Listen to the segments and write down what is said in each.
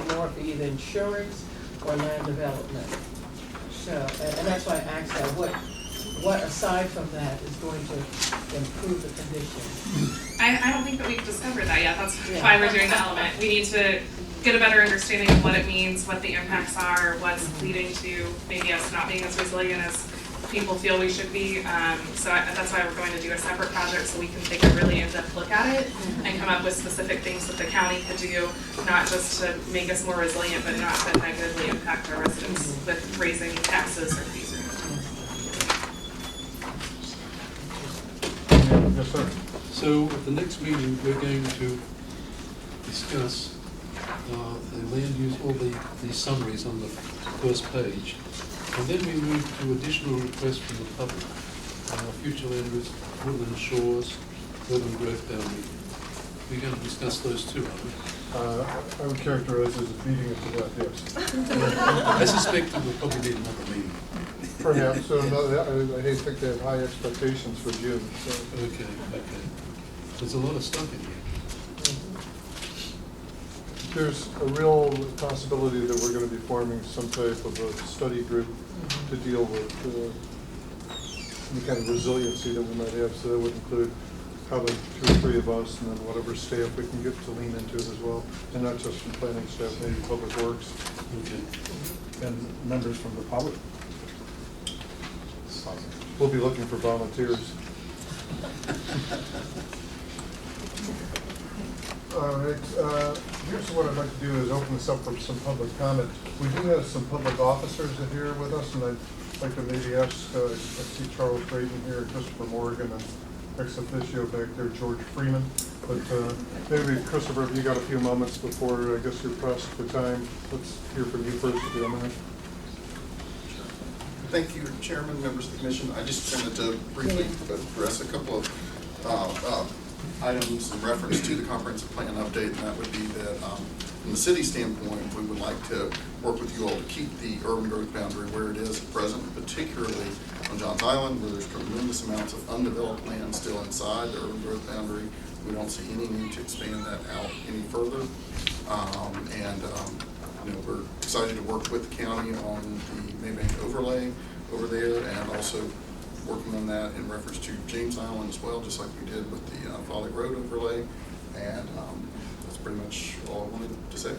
more for either insurance or land development. So, and that's why I asked that, what aside from that is going to improve the condition? I don't think that we've discovered that yet. That's Yeah. why we're doing the element. We need to get a better understanding of what it means, what the impacts are, what's leading to maybe us not being as resilient as people feel we should be. That's why we're going to do a separate project so we can take a really in-depth look at it and come up with specific things that the county could do, not just to make us more resilient, but not to negatively impact our residents with raising taxes or fees. Yes, sir. So at the next meeting, we're going to discuss the land use, all the summaries on the first page. And then we move to additional requests from the public. Future land use, woodland shores, urban growth boundary. We're going to discuss those too, aren't we? I would characterize it as a beating it to death, yes. I suspect that we'll probably need another meeting. Perhaps, so no, I think they have high expectations for June. So. Okay. There's a lot of stuff in here. There's a real possibility that we're going to be forming some type of a study group to deal with any kind of resiliency that we might have. So that would include probably 2 or 3 of us, and then whatever staff we can get to lean into it as well, and not just from planning staff, maybe public works. Okay. And members from the public. We'll be looking for volunteers. All right, here's what I'd like to do is open this up for some public comment. We do have some public officers that are here with us, and I'd like to maybe ask, I see Charles Drayton here, Christopher Morgan, and ex officio back there, George Freeman. But maybe, Christopher, if you got a few moments before I guess you're pressed for time, let's hear from you first, if you don't mind. Thank you, Chairman, members of the Commission. I just wanted to briefly address a couple of items in reference to the comprehensive plan update, and that would be that from the city standpoint, we would like to work with you all to keep the urban growth boundary where it is at present, particularly on Johns Island, where there's tremendous amounts of undeveloped land still inside the urban growth boundary. We don't see any need to expand that out any further. We're excited to work with the county on the Maybank overlay over there, and also working on that in reference to James Island as well, just like we did with the Folly Road overlay. And that's pretty much all I wanted to say.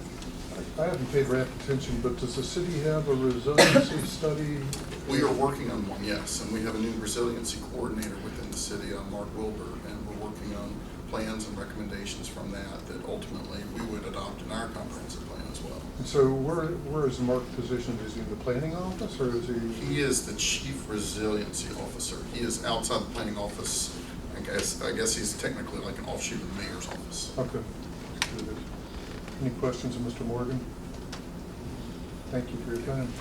I haven't paid rapt attention, but does the city have a resiliency study? We are working on one, yes, and we have a new resiliency coordinator within the city, Mark Wilbur, and we're working on plans and recommendations from that ultimately we would adopt in our comprehensive plan as well. And so where is Mark positioned? Is he in the planning office, or is he? He is the chief resiliency officer. He is outside the planning office. I guess he's technically like an offshoot of the mayor's office. Okay. Any questions of Mr. Morgan? Thank you for your time.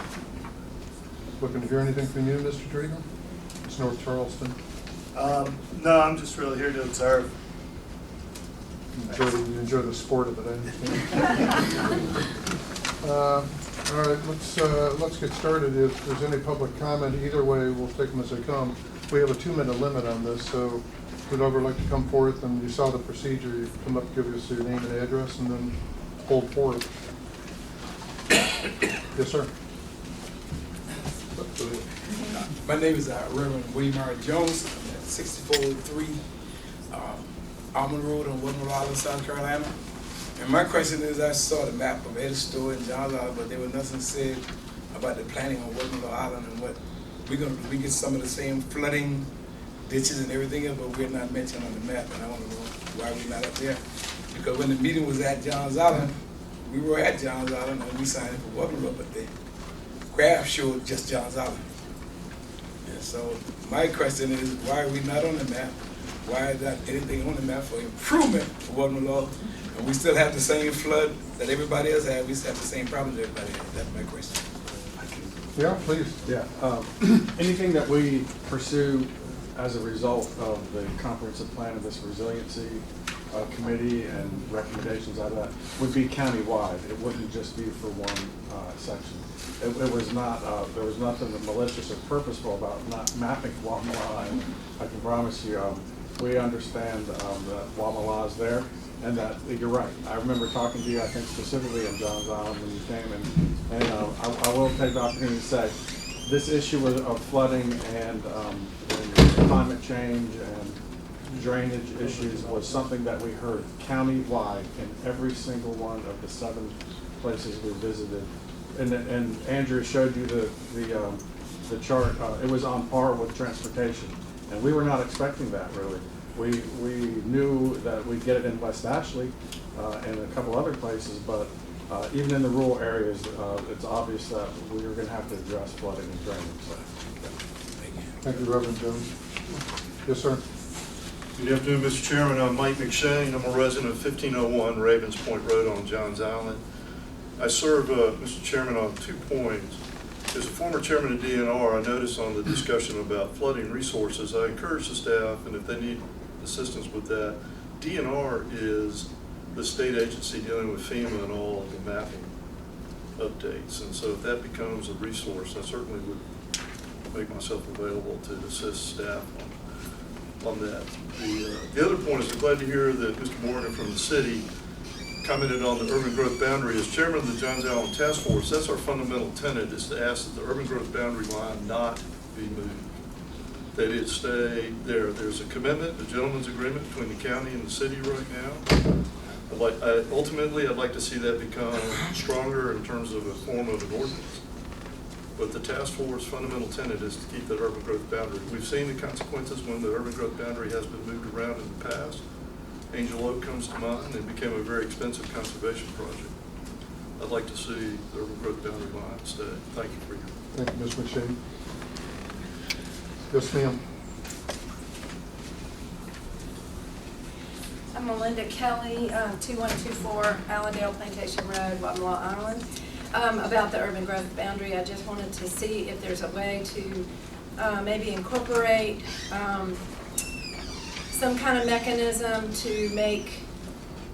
Looking to hear anything from you, Mr. Drayton? It's North Charleston. No, I'm just really here to observe. You enjoy the sport of it, I understand. All right, let's get started. If there's any public comment, either way, we'll take them as they come. We have a 2-minute limit on this, so if you'd ever like to come forth, and you saw the procedure, you come up, give us your name and address, and then hold forth. Yes, sir. My name is Reverend William Jones. I'm at 6403 Almond Road on Woodland Island, South Carolina. And my question is, I saw the map of Edisto and Johns Island, but there was nothing said about the planning on Woodland Island and what we get some of the same flooding ditches and everything else, but we're not mentioned on the map, and I want to know why we're not up there. Because when the meeting was at Johns Island, we were at Johns Island and we signed it for Woodland Road, but the graph showed just Johns Island. And so my question is, why are we not on the map? Why is not anything on the map for improvement for Woodland Law? And we still have the same flood that everybody else had. We still have the same problems everybody had. That's my question. Yeah, please. Yeah. Anything that we pursue as a result of the comprehensive plan of this resiliency committee and recommendations out of that would be countywide. It wouldn't just be for one section. It was not. There was nothing malicious or purposeful about not mapping Wamala. And I can promise you, we understand that Wamala is there. And that, you're right. I remember talking to you, I think specifically in Johns Island when you came, and I will take the opportunity to say, this issue of flooding and climate change and drainage issues was something that we heard county-wide in every single one of the 7 places we visited. And Andrew showed you the chart. It was on par with transportation, and we were not expecting that really. We knew that we'd get it in West Ashley and a couple other places, but even in the rural areas, it's obvious that we were going to have to address flooding and drainage. So, Thank you, Reverend Jones. Yes, sir. Good afternoon, Mr. Chairman. I'm Mike McShane. I'm a resident of 1501 Ravens Point Road on Johns Island. I serve, Mr. Chairman, on 2 points. As a former chairman of DNR, I noticed on the discussion about flooding resources, I encourage the staff, and if they need assistance with that, DNR is the state agency dealing with FEMA and all of the mapping updates. And so if that becomes a resource, I certainly would make myself available to assist staff on that. The other point is I'm glad to hear that Mr. Morgan from the city commented on the urban growth boundary. As chairman of the Johns Island Task Force, that's our fundamental tenet, is to ask that the urban growth boundary line not be moved, that it stay there. There's a commitment, a gentleman's agreement between the county and the city right now. Ultimately, I'd like to see that become stronger in terms of a form of an ordinance. But the task force fundamental tenet is to keep that urban growth boundary. We've seen the consequences when the urban growth boundary has been moved around in the past. Angel Oak comes to mind. It became a very expensive conservation project. I'd like to see the urban growth boundary line stay. Thank you for your. Thank you, Ms. McShane. Yes, ma'am. I'm Melinda Kelly, 2124 Allendale Plantation Road, Wabanwa Island. About the urban growth boundary, I just wanted to see if there's a way to maybe incorporate some kind of mechanism to make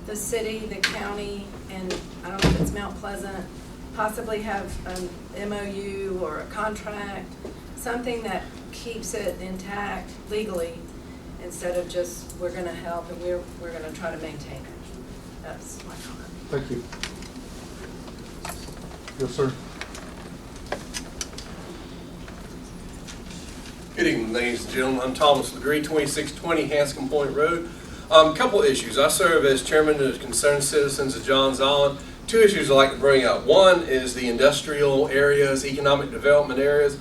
the city, the county, and I don't know if it's Mount Pleasant, possibly have an MOU or a contract, something that keeps it intact legally, instead of just we're going to help and we're going to try to maintain it. That's my comment. Thank you. Yes, sir. Good evening, ladies and gentlemen. I'm Thomas Legree, 2620 Hanscom Point Road. Couple issues. I serve as chairman of the Concerned Citizens of Johns Island. 2 issues I'd like to bring up. One is the industrial areas, economic development areas,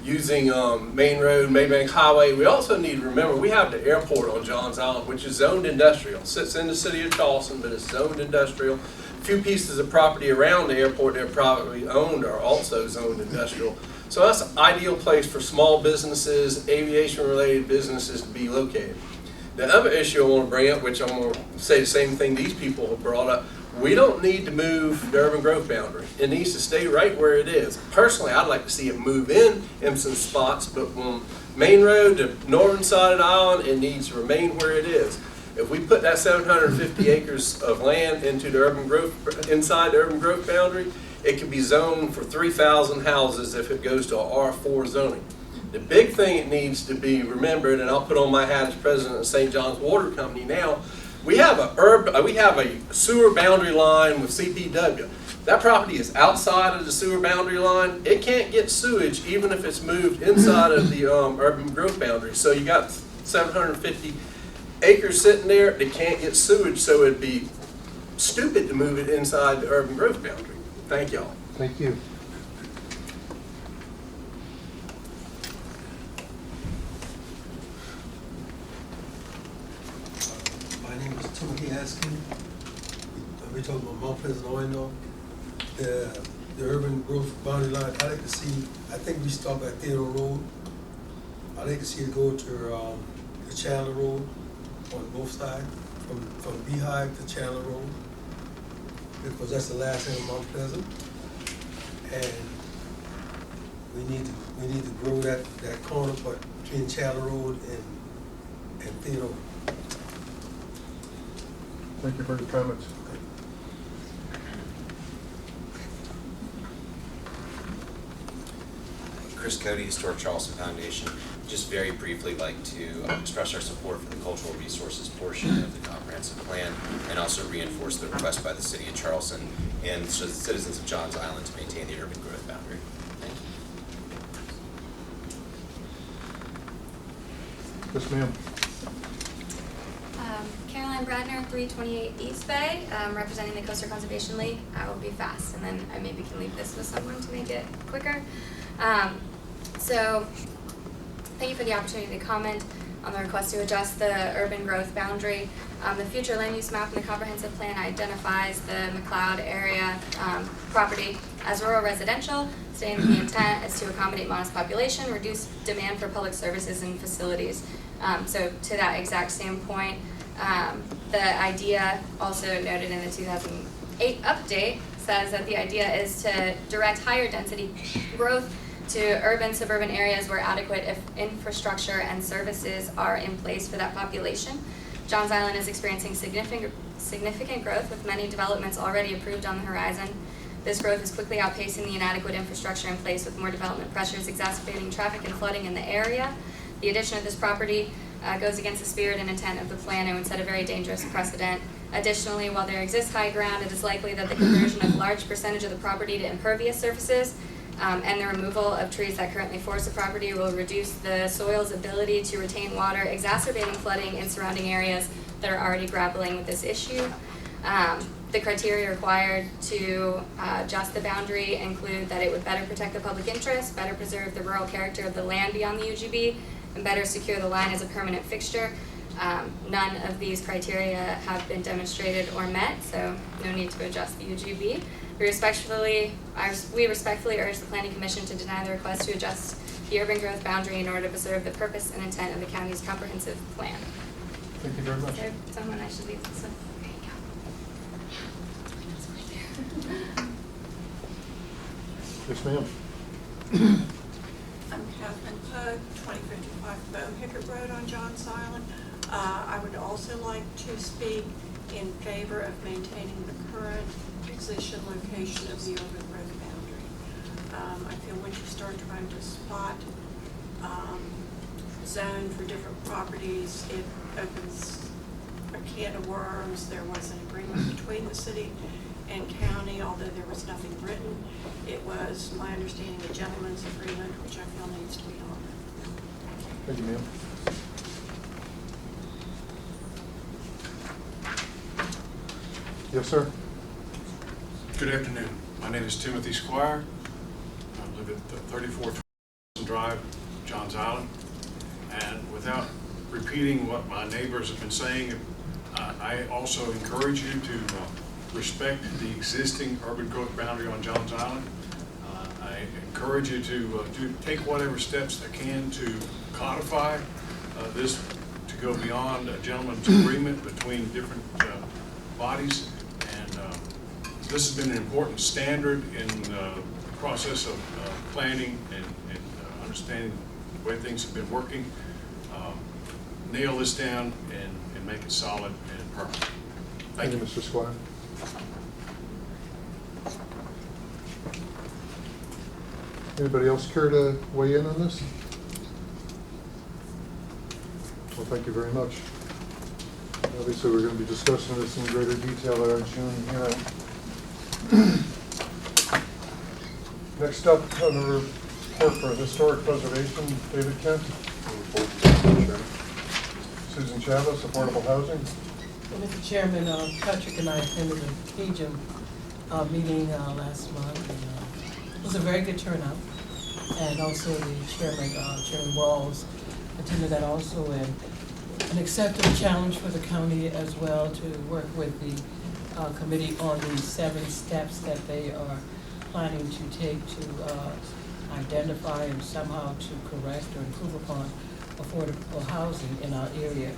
using Main Road, Maybank Highway. We also need to remember we have the airport on Johns Island, which is zoned industrial. It sits in the city of Charleston, but it's zoned industrial. A few pieces of property around the airport that are privately owned are also zoned industrial. So that's an ideal place for small businesses, aviation-related businesses to be located. The other issue I want to bring up, which I'm going to say the same thing these people have brought up, we don't need to move the urban growth boundary. It needs to stay right where it is. Personally, I'd like to see it move in some spots, but from Main Road, the northern side of the island, it needs to remain where it is. If we put that 750 acres of land into the urban growth, inside the urban growth boundary, it can be zoned for 3,000 houses if it goes to a R4 zoning. The big thing it needs to be remembered, and I'll put on my hat as president of St. John's Water Company now, we have a sewer boundary line with CPW. That property is outside of the sewer boundary line. It can't get sewage even if it's moved inside of the urban growth boundary. So you got 750 acres sitting there that can't get sewage, so it'd be stupid to move it inside the urban growth boundary. Thank y'all. Thank you. My name is Timothy Askin. We're talking about Mount Pleasant, Illinois. The urban growth boundary line, I'd like to see, I think we stop at Theodore Road. I'd like to see it go to the Chandler Road on both sides, from Beehive to Chandler Road, because that's the last end of Mount Pleasant. And we need to grow that corner but between Chandler Road and Theodore. Thank you for your comments. Chris Cody, Historic Charleston Foundation. just very briefly like to express our support for the cultural resources portion of the comprehensive plan, and also reinforce the request by the City of Charleston and the citizens of Johns Island to maintain the urban growth boundary. Thank you. Yes, ma'am. Caroline Bradner, 328 East Bay, representing the Coastal Conservation League. I will be fast, and then I maybe can leave this with someone to make it quicker. So, thank you for the opportunity to comment on the request to adjust the urban growth boundary. The future land use map in the comprehensive plan identifies the McLeod area property as rural residential, stating the intent is to accommodate modest population, reduce demand for public services and facilities. So to that exact same point, the idea also noted in the 2008 update says that the idea is to direct higher density growth to urban, suburban areas where adequate infrastructure and services are in place for that population. Johns Island is experiencing significant growth with many developments already approved on the horizon. This growth is quickly outpacing the inadequate infrastructure in place, with more development pressures exacerbating traffic and flooding in the area. The addition of this property goes against the spirit and intent of the plan and would set a very dangerous precedent. Additionally, while there exists high ground, it is likely that the conversion of a large percentage of the property to impervious surfaces and the removal of trees that currently forest the property will reduce the soil's ability to retain water, exacerbating flooding in surrounding areas that are already grappling with this issue. The criteria required to adjust the boundary include that it would better protect the public interest, better preserve the rural character of the land beyond the UGB, and better secure the line as a permanent fixture. None of these criteria have been demonstrated or met, so no need to adjust the UGB. We respectfully urge the Planning Commission to deny the request to adjust the urban growth boundary in order to preserve the purpose and intent of the county's comprehensive plan. Thank you very much. Is there someone I should leave this with? There you go. Yes, ma'am. I'm Catherine Pug, 2055 Bow Hickert Road on Johns Island. I would also like to speak in favor of maintaining the current position location of the urban growth boundary. I feel once you start trying to spot zone for different properties, it opens a can of worms. There was an agreement between the city and county, although there was nothing written. It was, my understanding, a gentleman's agreement, which I feel needs to be honored. Thank you, ma'am. Yes, sir. Good afternoon. My name is Timothy Squire. I live at 34th Drive, Johns Island. And without repeating what my neighbors have been saying, I also encourage you to respect the existing urban growth boundary on Johns Island. I encourage you to take whatever steps they can to codify this, to go beyond a gentleman's agreement between different bodies. And this has been an important standard in the process of planning and understanding the way things have been working. Nail this down and make it solid and permanent. Thank you. Mr. Squire. Anybody else care to weigh in on this? Well, thank you very much. Obviously, we're going to be discussing this in greater detail at our June hearing. Next up, on the report for historic preservation, David Kent. Susan Chavez, affordable housing. Well, Mr. Chairman, Patrick and I attended a PGIM meeting last month, and it was a very good turnout. And also the Chairman Rawls attended that also, and an acceptable challenge for the county as well to work with the committee on the 7 steps that they are planning to take to identify and somehow to correct or improve upon affordable housing in our area.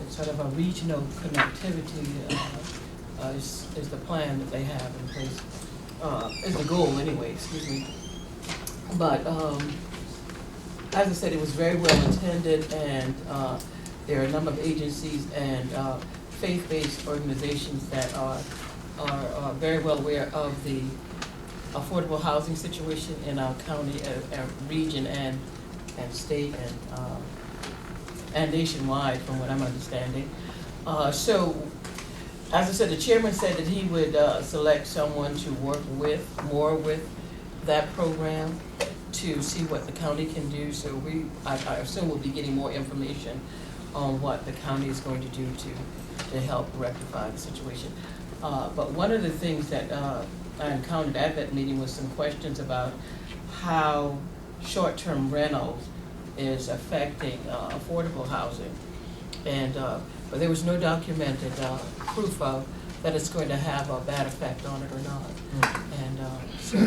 It's sort of a regional connectivity is the plan that they have in place, is the goal anyway, excuse me. But as I said, it was very well attended, and there are a number of agencies and faith-based organizations that are very well aware of the affordable housing situation in our county, our region, and and state and nationwide, from what I'm understanding. So, as I said, the chairman said that he would select someone to work more with that program to see what the county can do. So I assume we'll be getting more information on what the county is going to do to help rectify the situation. But one of the things that I encountered at that meeting was some questions about how short-term rentals is affecting affordable housing. And but there was no documented proof of that it's going to have a bad effect on it or not. And so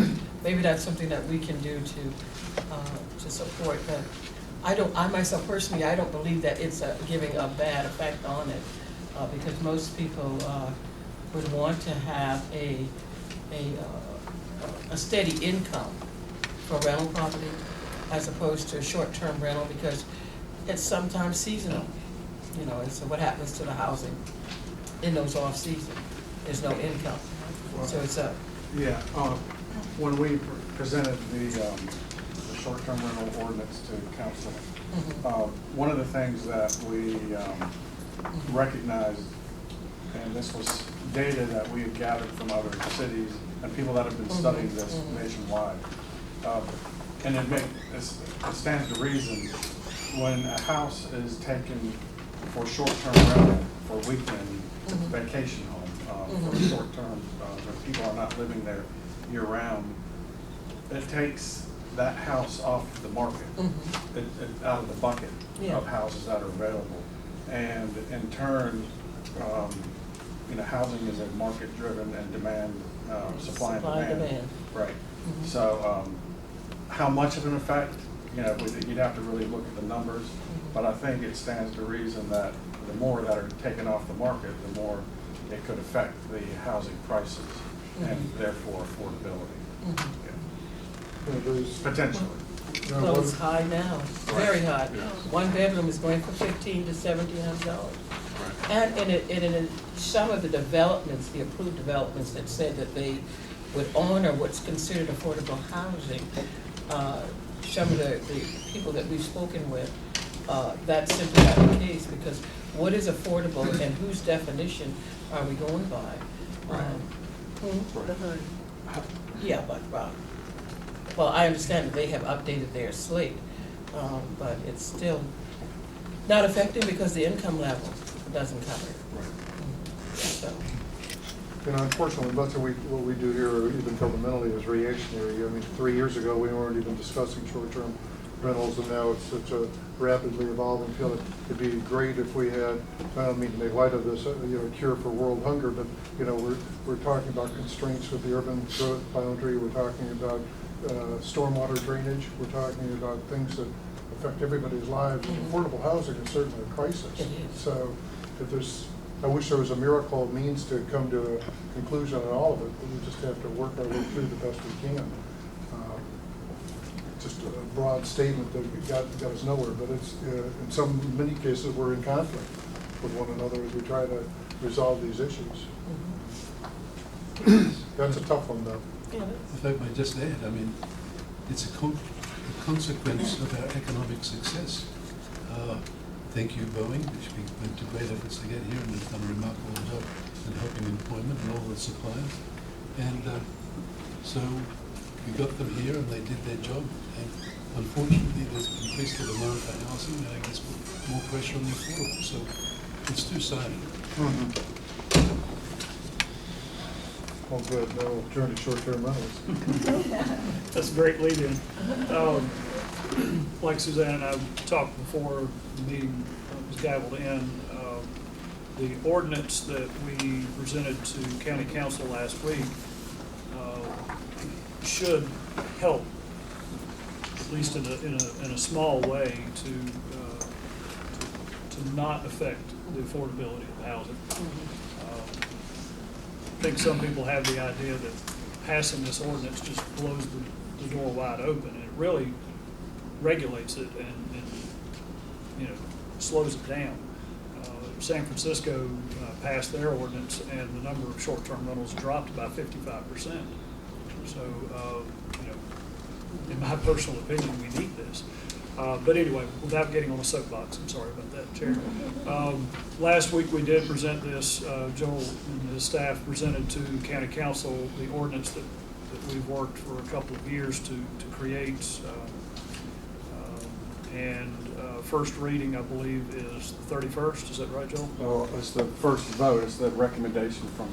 maybe that's something that we can do to support that. I myself personally, I don't believe that it's giving a bad effect on it, because most people would want to have a steady income for rental property as opposed to a short-term rental, because it's sometimes seasonal. You know, and so what happens to the housing in those off-season? There's no income. So it's a... Yeah, when we presented the short-term rental ordinance to council, one of the things that we recognized, and this was data that we had gathered from other cities and people that have been studying this nationwide, and it stands to reason when a house is taken for short-term rental, for weekend vacation home, for short-term, where people are not living there year-round, it takes that house off the market, out of the bucket of houses that are available. And in turn, housing is a market-driven and demand, supply and demand. Right. So how much of an effect, you'd have to really look at the numbers, but I think it stands to reason that the more that are taken off the market, the more it could affect the housing prices and therefore affordability. Potentially. Well, it's high now, very high. One bedroom is going for $1,500 to $1,700. And in some of the developments, the approved developments that said that they would honor what's considered affordable housing, some of the people that we've spoken with, that's simply not the case, because what is affordable and whose definition are we going by? Yeah, but, well, I understand that they have updated their slate, but it's still not effective because the income level doesn't cover it. So. Unfortunately, much of what we do here, even fundamentally, is reactionary. I mean, 3 years ago, we weren't even discussing short-term rentals, and now it's such a rapidly evolving field. It'd be great if we had, I don't mean to make light of this, cure for world hunger, but we're talking about constraints with the urban growth boundary. We're talking about stormwater drainage. We're talking about things that affect everybody's lives. Affordable housing is certainly a crisis. So, I wish there was a miracle means to come to a conclusion on all of it, but we just have to work our way through the best we can. Just a broad statement that got us nowhere, but it's in many cases we're in conflict with one another as we try to resolve these issues. That's a tough one, though. If I might just add, I mean, it's a consequence of our economic success. Thank you, Boeing, which we went to great efforts to get here, and they've done a remarkable job in helping employment and all the suppliers. And so we got them here, and they did their job. And unfortunately, there's increased the demand for housing, and I guess put more pressure on the affordable. So it's two-sided. Oh, good. Now we'll turn to short-term rentals. That's a great lead-in. Like Suzanne and I talked before the meeting was gavelled in, the ordinance that we presented to County Council last week should help, at least in a small way, to not affect the affordability of housing. I think some people have the idea that passing this ordinance just blows the door wide open, and it really regulates it and slows it down. San Francisco passed their ordinance, and the number of short-term rentals dropped by 55%. So, in my personal opinion, we need this. But anyway, without getting on a soapbox, I'm sorry about that, Chair. Last week we did present this, Joel and his staff presented to County Council the ordinance that we've worked for a couple of years to create. First reading, I believe, is the 31st. Is that right, Joel? Well, it's the first vote, it's the recommendation from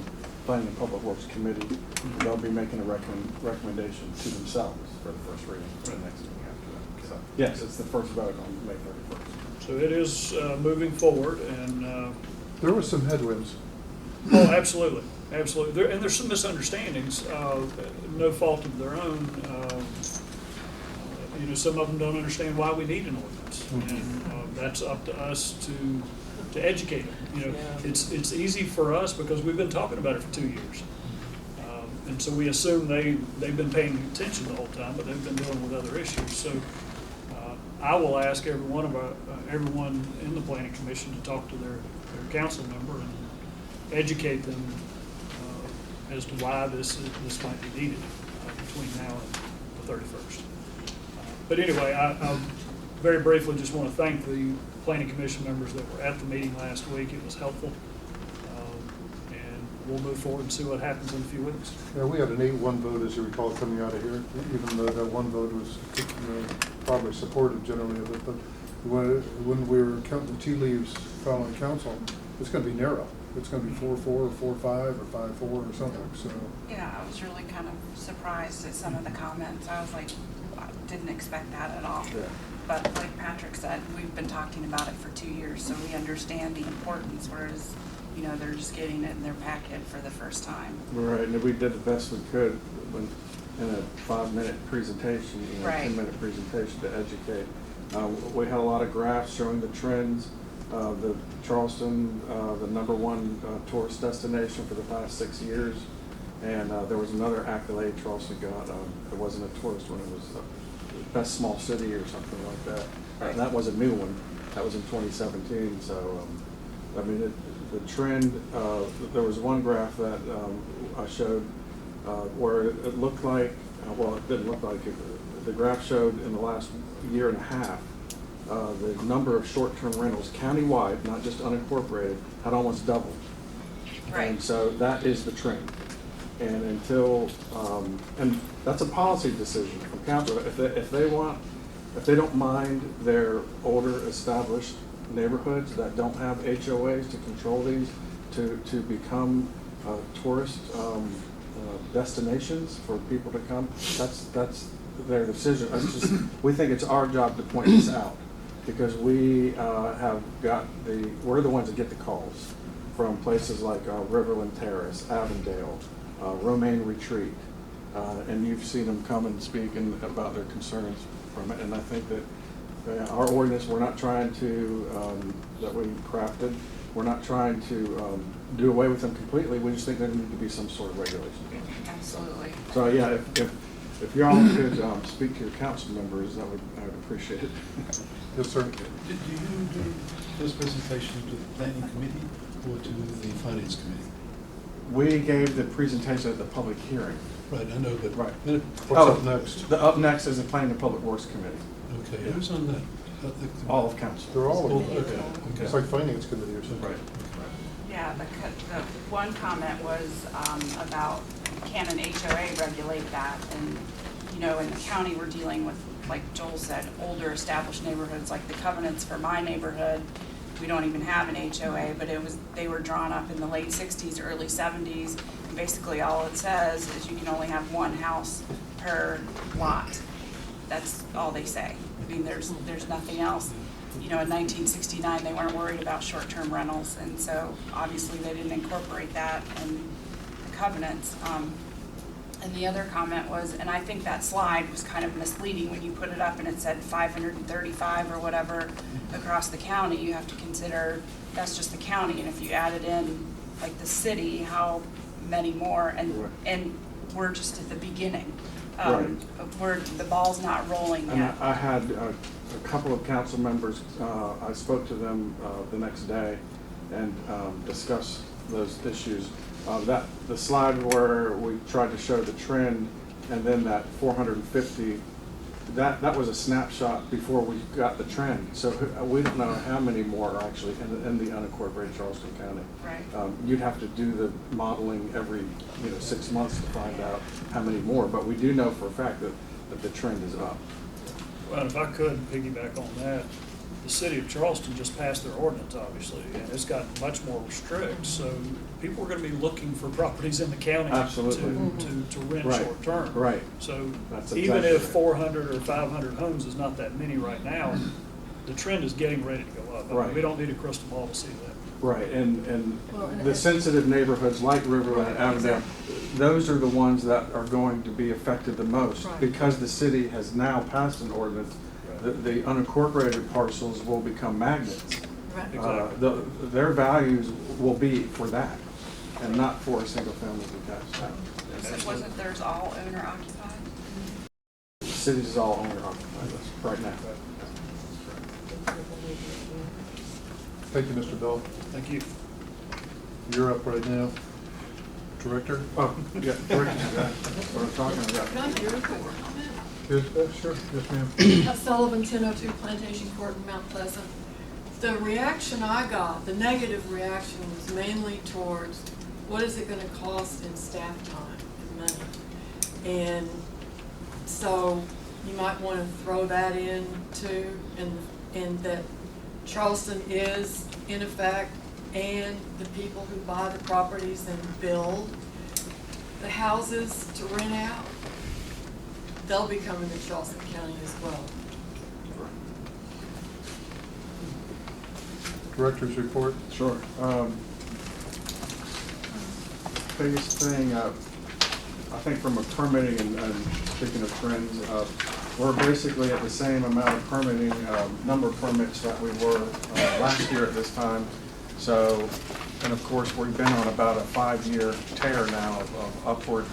Planning and Public Works Committee. They'll be making a recommendation to themselves for the first reading for the next meeting after that. So, yes, it's the first vote on May 31st. So it is moving forward, and There was some headwinds. oh, absolutely, absolutely. And there's some misunderstandings, no fault of their own. Some of them don't understand why we need an ordinance, and that's up to us to educate them. Yeah. It's easy for us because we've been talking about it for 2 years, and so we assume they've been paying attention the whole time, but they've been dealing with other issues. So I will ask everyone in the Planning Commission to talk to their council member and educate them as to why this might be needed between now and the 31st. But anyway, I very briefly just want to thank the Planning Commission members that were at the meeting last week. It was helpful. And we'll move forward and see what happens in a few weeks. Yeah, we had an 8-1 vote, as you recall, coming out of here, even though that one vote was probably supportive generally of it. But when we were counting the tea leaves following council, it's going to be narrow. It's going to be 4-4 or 4-5 or 5-4 or something. So yeah, I was really kind of surprised at some of the comments. I was like, I didn't expect that at all. Yeah. But like Patrick said, we've been talking about it for 2 years, so we understand the importance, whereas, they're just getting it in their packet for the first time. Right, and we did the best we could in a 5-minute presentation, Right. 10-minute presentation to educate. We had a lot of graphs showing the trends. The Charleston, the #1 tourist destination for the past 6 years. And there was another accolade Charleston got. It wasn't a tourist one, it was best small city or something like that. Right. And that was a new one. That was in 2017. So, the trend, there was one graph that I showed where it looked like, well, it didn't look like it. The graph showed in the last year and a half, the number of short-term rentals countywide, not just unincorporated, had almost doubled. Right. And so that is the trend. And until, and that's a policy decision from council. If they don't mind their older established neighborhoods that don't have HOAs to control these, to become tourist destinations for people to come, that's their decision. We think it's our job to point this out because we we're the ones that get the calls from places like Riverland Terrace, Avondale, Romaine Retreat, and you've seen them come and speak about their concerns from it. And I think that our ordinance, we're not trying to, that we crafted, we're not trying to do away with them completely. We just think there need to be some sort of regulation. Absolutely. So yeah, if y'all could speak to your council members, I would appreciate it. yes, sir. Did you do those presentations to the planning committee or to the finance committee? We gave the presentation at the public hearing. Right, I know, but. Right. What's up next? The up next is the Planning and Public Works Committee. Okay, who's on that? All of council. They're all of them. Okay, It's okay. like finance committee or something. Right. Yeah, the one comment was about can an HOA regulate that? And, in the county, we're dealing with, like Joel said, older established neighborhoods, like the covenants for my neighborhood. We don't even have an HOA, but they were drawn up in the late 60s, early 70s. And basically all it says is you can only have one house per lot. That's all they say. I mean, there's nothing else. In 1969, they weren't worried about short-term rentals, and so obviously they didn't incorporate that in the covenants. And the other comment was, and I think that slide was kind of misleading when you put it up and it said 535 or whatever across the county. You have to consider that's just the county, and if you added in like the city, how many more, and we're just at the beginning. The ball's not rolling And yet. I had a couple of council members, I spoke to them the next day and discussed those issues. The slide where we tried to show the trend and then that 450 that was a snapshot before we got the trend. So we don't know how many more are actually in the unincorporated Charleston County. Right. You'd have to do the modeling every 6 months to find out how many more, but we do know for a fact that the trend is up. Well, if I could piggyback on that, the city of Charleston just passed their ordinance, obviously, and it's gotten much more strict. So people are going to be looking for properties in the county Absolutely. to rent Right. short term. Right. So That's even exactly if right. 400 or 500 homes is not that many right now, the trend is getting ready to go up. I mean, Right. we don't need a crystal ball to see that. Right, and Well, and the it- sensitive neighborhoods like Riverland, Avondale, those are the ones that are going to be affected the most. Right. Because the city has now passed an ordinance, the unincorporated parcels will become magnets. Right. Exactly. Their values will be for that, and not for a single-family detached house. So wasn't theirs all owner occupied? The city's is all owner-occupied right now. Thank you, Mr. Bell. Thank you. You're up right now. Director? Oh, yeah, Director, that's what I'm talking about. Can I make a quick comment? Yes, sure. Yes, ma'am. Sullivan, 1002 Plantation Court in Mount Pleasant. The reaction I got, the negative reaction, was mainly towards what is it going to cost in staff time and money? And so you might want to throw that in too, and that Charleston is in effect, and the people who buy the properties and build the houses to rent out, they'll be coming to Charleston County as well. Director's report. Sure. Biggest thing, I think from a permitting and speaking of trends, we're basically at the same amount of permitting, number of permits that we were last year at this time. So, and of course, we've been on about a 5-year tear now of upward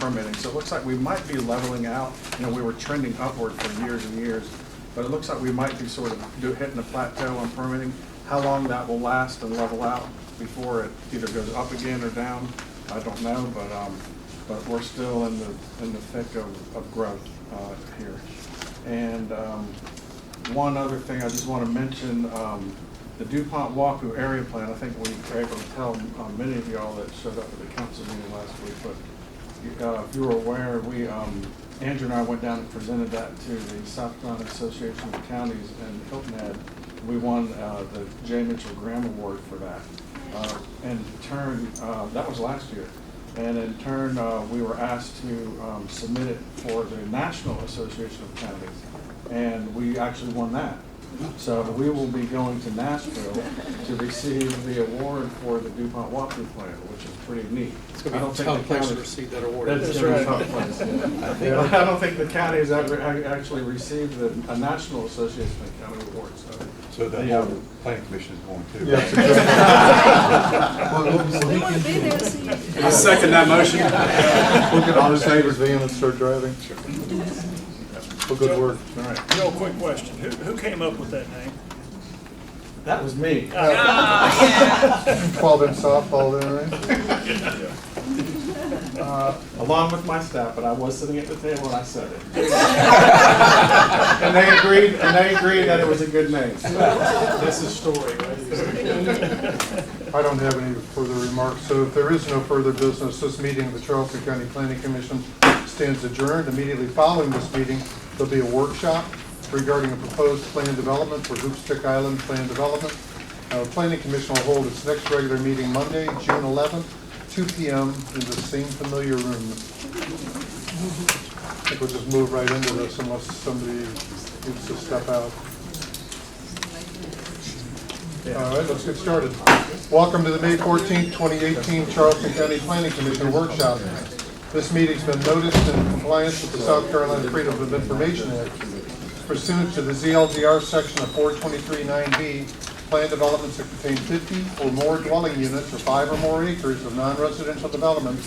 permitting. So it looks like we might be leveling out. We were trending upward for years and years, but it looks like we might be sort of hitting a plateau on permitting. How long that will last and level out before it either goes up again or down, I don't know, but we're still in the thick of growth here. And one other thing I just want to mention, the DuPont Waku area plan. I think we were able to tell many of y'all that showed up at the council meeting last week, but if you were aware, Andrew and I went down and presented that to the South Carolina Association of Counties and Hilton Head. We won the J. Mitchell Graham Award for that. And in turn, that was last year. And in turn, we were asked to submit it for the National Association of Counties. And we actually won that. So we will be going to Nashville to receive the award for the DuPont Waku plan, which is pretty neat. It's going to be a tough place to receive that award. That's right. a tough place. I don't think the county has ever actually received a National Association of County Award. So the whole planning commission is going too. Yes, exactly. We want to be there to see you. I'll second that motion. We'll get on this neighbor's van and start driving. Well, good work. All right. Joe, quick question. Who came up with that name? That was me. Called in softball there, right? Along with my staff, but I was sitting at the table and I said it. And they agreed that it was a good name. This is story, right? I don't have any further remarks, so if there is no further business, this meeting of the Charleston County Planning Commission stands adjourned. Immediately following this meeting, there'll be a workshop regarding a proposed plan development for HoopStick Island Plan Development. The Planning Commission will hold its next regular meeting Monday, June 11th, 2 p.m. in the same familiar room. I think we'll just move right into this unless somebody needs to step out. All right, let's get started. Welcome to the May 14th, 2018 Charleston County Planning Commission Workshop. This meeting's been noticed in compliance with the South Carolina Freedom of Information Act. Pursuant to the ZLDR section of 423(9)B, plan developments that contain 50 or more dwelling units or 5 or more acres of non-residential development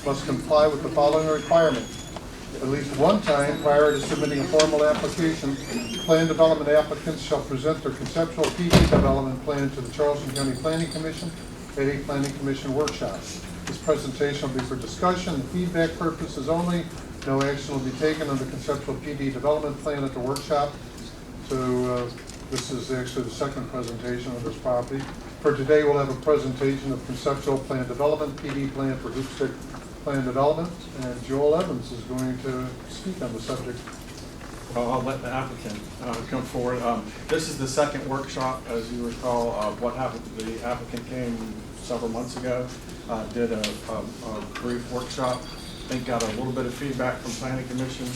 must comply with the following requirements. At least one time prior to submitting a formal application, plan development applicants shall present their conceptual PD development plan to the Charleston County Planning Commission at a Planning Commission workshop. This presentation will be for discussion and feedback purposes only. No action will be taken on the conceptual PD development plan at the workshop. So this is actually the second presentation of this property. For today, we'll have a presentation of conceptual plan development, PD plan for HoopStick plan development, and Joel Evans is going to speak on the subject. I'll let the applicant come forward. This is the second workshop, as you recall. What happened, the applicant came several months ago, did a brief workshop, I think got a little bit of feedback from Planning Commission,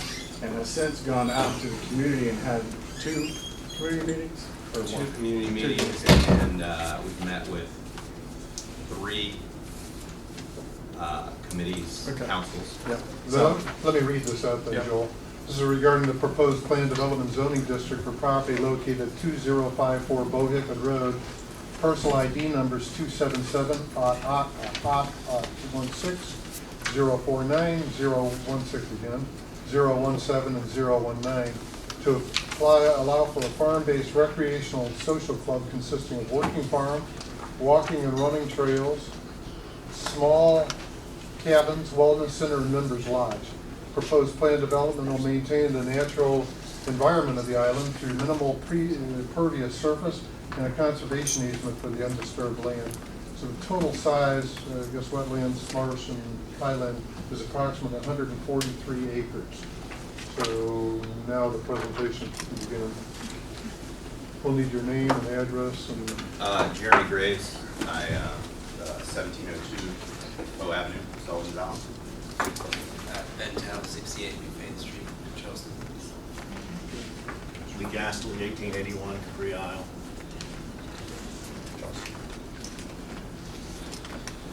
and has since gone out to the community and had 2 community meetings? Or 2 one? community meetings, and we've met with 3 committees, Okay. councils. Yeah. So, Let me read this out then, Yeah. Joel. This is regarding the proposed plan development zoning district for property located at 2054 Bohicket Road. Parcel ID numbers 277-16, 049, 016 again, 017, and 019. To allow for a farm-based recreational social club consisting of working farm, walking and running trails, small cabins, wellness center, and members lodge. Proposed plan development will maintain the natural environment of the island through minimal pervious surface and a conservation easement for the undisturbed land. So the total size, I guess wetlands, marsh, and highland is approximately 143 acres. So now the presentation can begin. We'll need your name and address and. Jeremy Graves, 1702 O Avenue, Sullivan's Island. Bentown, 68 Main Street, Charleston. Lee Gaston, 1881 Capri Isle.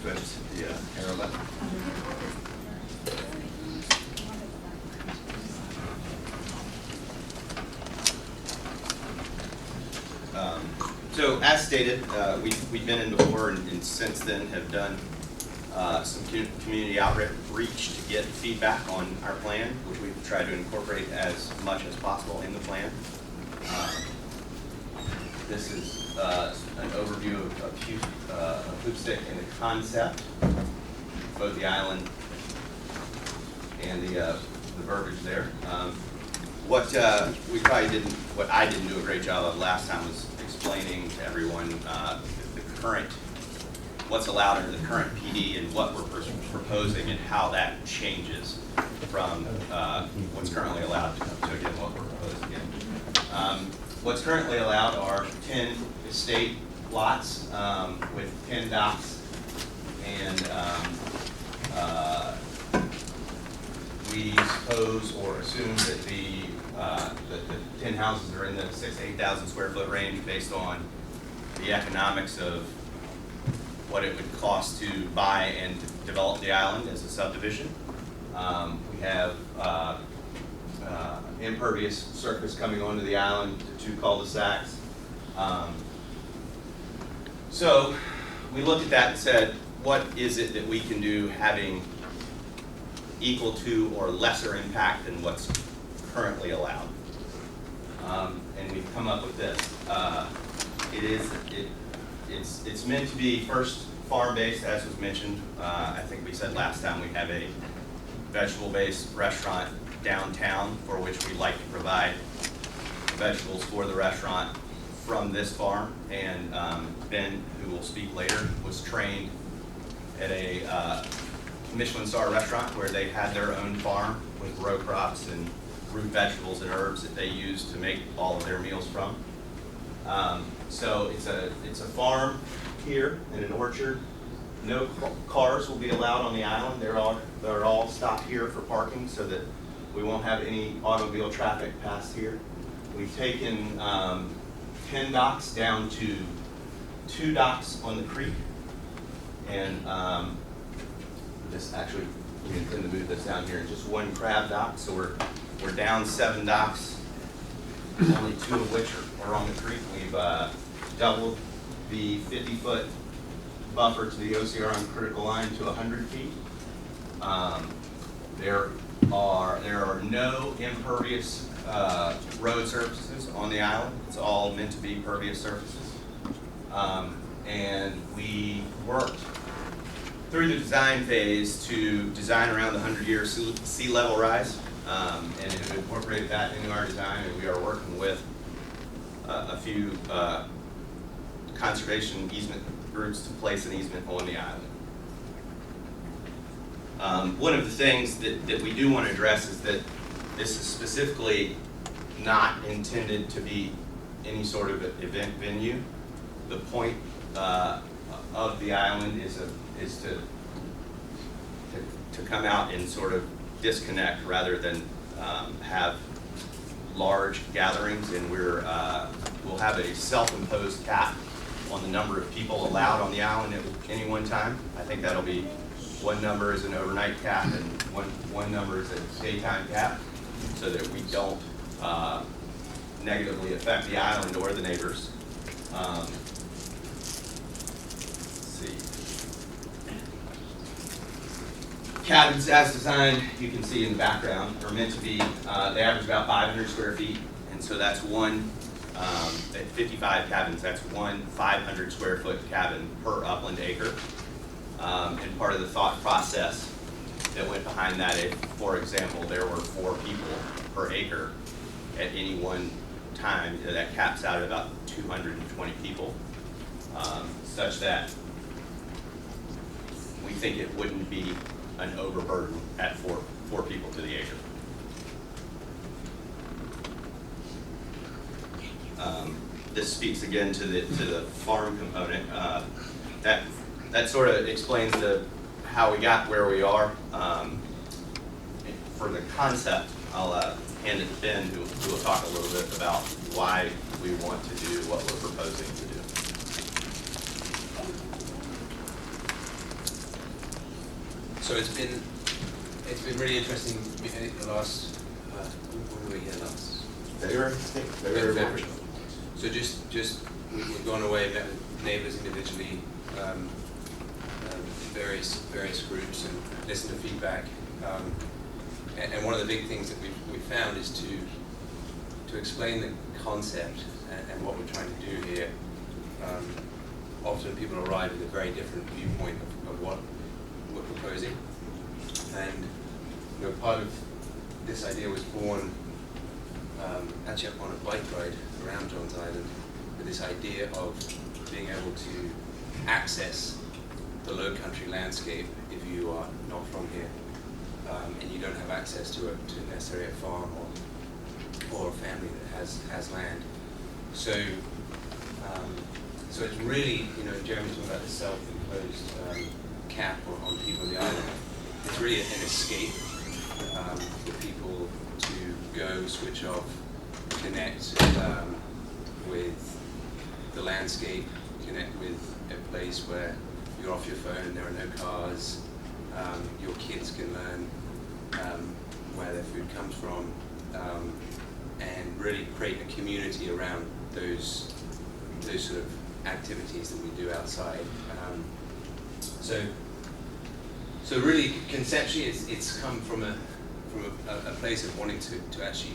Do I just hit the arrow button? So as stated, we've been in before and since then have done some community outreach to get feedback on our plan, which we've tried to incorporate as much as possible in the plan. This is an overview of HoopStick and the concept, both the island and the verbiage there. What I didn't do a great job of last time was explaining to everyone what's allowed under the current PD and what we're proposing and how that changes from what's currently allowed to again what we're proposing again. What's currently allowed are 10 estate lots with 10 docks, and we suppose or assume that the 10 houses are in the 6,000 to 8,000 square foot range based on the economics of what it would cost to buy and to develop the island as a subdivision. We have impervious surface coming onto the island to 2 cul-de-sacs. So we looked at that and said, what is it that we can do having equal to or lesser impact than what's currently allowed? And we've come up with this. It's meant to be first farm-based, as was mentioned. I think we said last time we have a vegetable-based restaurant downtown for which we like to provide vegetables for the restaurant from this farm. And Ben, who will speak later, was trained at a Michelin star restaurant where they had their own farm with row crops and root vegetables and herbs that they use to make all of their meals from. So it's a farm here and an orchard. No cars will be allowed on the island. They're all stopped here for parking so that we won't have any automobile traffic past here. We've taken 10 docks down to 2 docks on the creek, and this actually we intend to move this down here in just 1 crab dock. So we're down 7 docks, only 2 of which are on the creek. We've doubled the 50-foot buffer to the OCRM critical line to 100 feet. There are no impervious road surfaces on the island. It's all meant to be pervious surfaces. And we worked through the design phase to design around the 100-year sea level rise, and have incorporated that into our design, and we are working with a few conservation easement groups to place an easement on the island. One of the things that we do want to address is that this is specifically not intended to be any sort of event venue. The point of the island is to come out and sort of disconnect rather than have large gatherings, and we'll have a self-imposed cap on the number of people allowed on the island at any one time. I think that'll be one number is an overnight cap and one number is a daytime cap, so that we don't negatively affect the island or the neighbors. Let's see. Cabins as designed, you can see in the background, are meant to be, they average about 500 square feet, and so that's one, at 55 cabins, that's one 500 square foot cabin per upland acre. And part of the thought process that went behind that, if, for example, there were 4 people per acre at any one time, that caps out at about 220 people, such that we think it wouldn't be an overburden at four people to the acre. This speaks again to the farm component. That sort of explains how we got where we are. For the concept, I'll hand it to Ben, who will talk a little bit about why we want to do what we're proposing to do. So it's been really interesting the last, when were we here last? February. So just we've gone away, met with neighbors individually, various groups, and listened to feedback. And one of the big things that we found is to explain the concept and what we're trying to do here. Often people arrive at a very different viewpoint of what we're proposing, and part of this idea was born actually on a bike ride around John's Island, with this idea of being able to access the low country landscape if you are not from here, and you don't have access to necessarily a farm or a family that has land. So so it's really, Jeremy talking about the self-imposed cap on people on the island. It's really an escape for people to go, switch off, connect with the landscape, connect with a place where you're off your phone, there are no cars, your kids can learn where their food comes from, and really create a community around those sort of activities that we do outside. So really, conceptually, it's come from a place of wanting to actually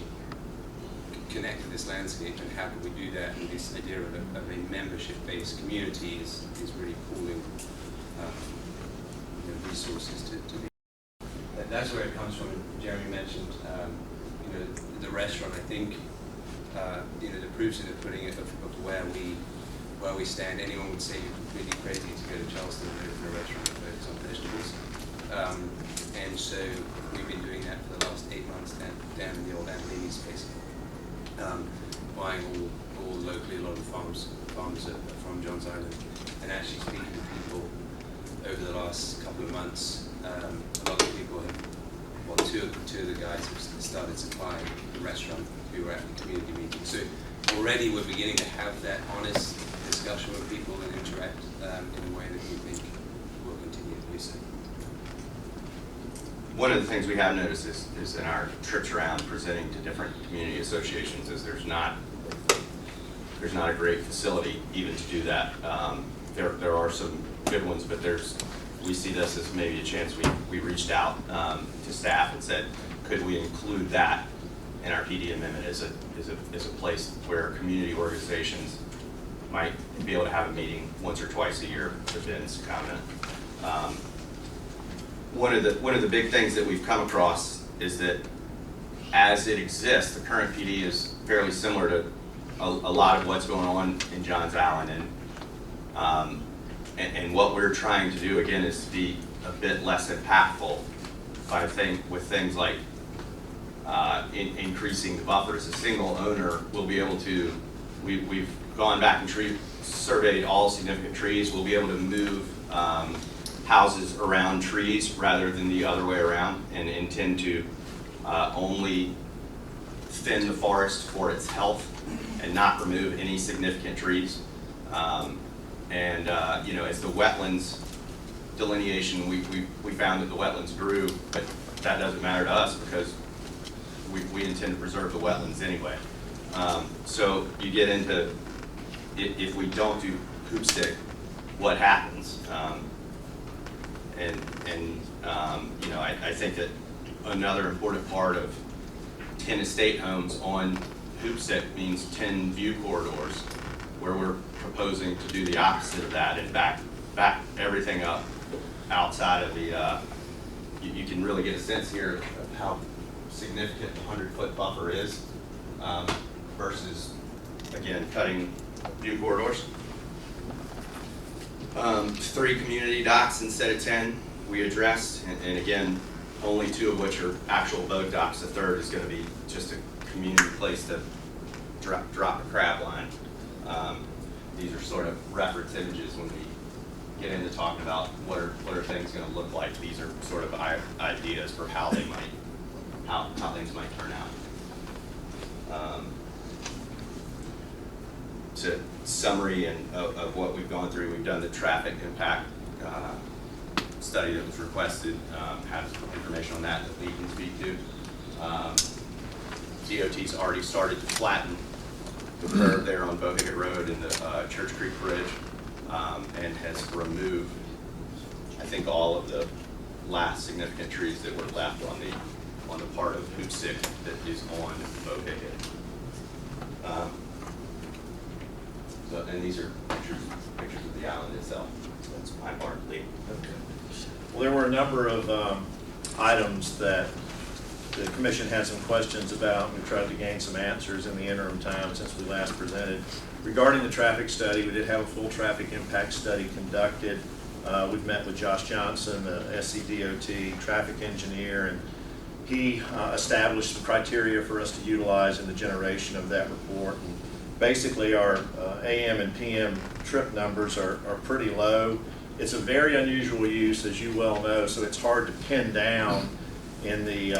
connect to this landscape, and how can we do that? And this idea of a membership-based community is really pooling resources to be. That's where it comes from. Jeremy mentioned the restaurant. I think the proof's in the pudding of where we stand. Anyone would say you're completely crazy to go to Charleston and open a restaurant that focuses on vegetables. And so we've been doing that for the last 8 months down in the old Anthony space, buying all locally. A lot of farms are from John's Island, and actually speaking to people over the last couple of months. A lot of people have, two of the guys have started supplying the restaurant who were at the community meeting. So already we're beginning to have that honest discussion with people and interact in a way that we think will continue to do so. One of the things we have noticed is in our trips around presenting to different community associations is there's not a great facility even to do that. There are some good ones, but we see this as maybe a chance. We reached out to staff and said, could we include that in our PD amendment as a place where community organizations might be able to have a meeting once or twice a year, to Ben's comment. one of the big things that we've come across is that as it exists, the current PD is fairly similar to a lot of what's going on in Johns Island, and what we're trying to do again is to be a bit less impactful with things like increasing the buffers. A single owner will be able to. We've gone back and surveyed all significant trees. We'll be able to move houses around trees rather than the other way around, and intend to only thin the forest for its health and not remove any significant trees. You know, as the wetlands delineation, we found that the wetlands grew, but that doesn't matter to us because we intend to preserve the wetlands anyway. So you get into, if we don't do HoopStick, what happens? You know, I think that another important part of 10 estate homes on HoopStick means 10 view corridors, where we're proposing to do the opposite of that and back everything up outside of the, you can really get a sense here of how significant the 100-foot buffer is versus, again, cutting view corridors. 3 community docks instead of 10 we addressed, and again, only 2 of which are actual boat docks. The third is going to be just a community place to drop a crab line. These are sort of reference images when we get into talking about what are things going to look like. These are sort of ideas for how they might, how things might turn out. To summary of what we've gone through, we've done the traffic impact study that was requested, has information on that Lee can speak to. DOT's already started to flatten the curve there on Bohicket Road and the Church Creek Bridge, and has removed, I think, all of the last significant trees that were left on the part of HoopStick that is on Bohicket. And these are pictures of the island itself. So that's my part, Lee. Okay. Well, there were a number of items that the commission had some questions about. We tried to gain some answers in the interim time since we last presented. Regarding the traffic study, we did have a full traffic impact study conducted. We've met with Josh Johnson, the SCDOT traffic engineer, and he established some criteria for us to utilize in the generation of that report. And basically, our AM and PM trip numbers are pretty low. It's a very unusual use, as you well know, so it's hard to pin down in the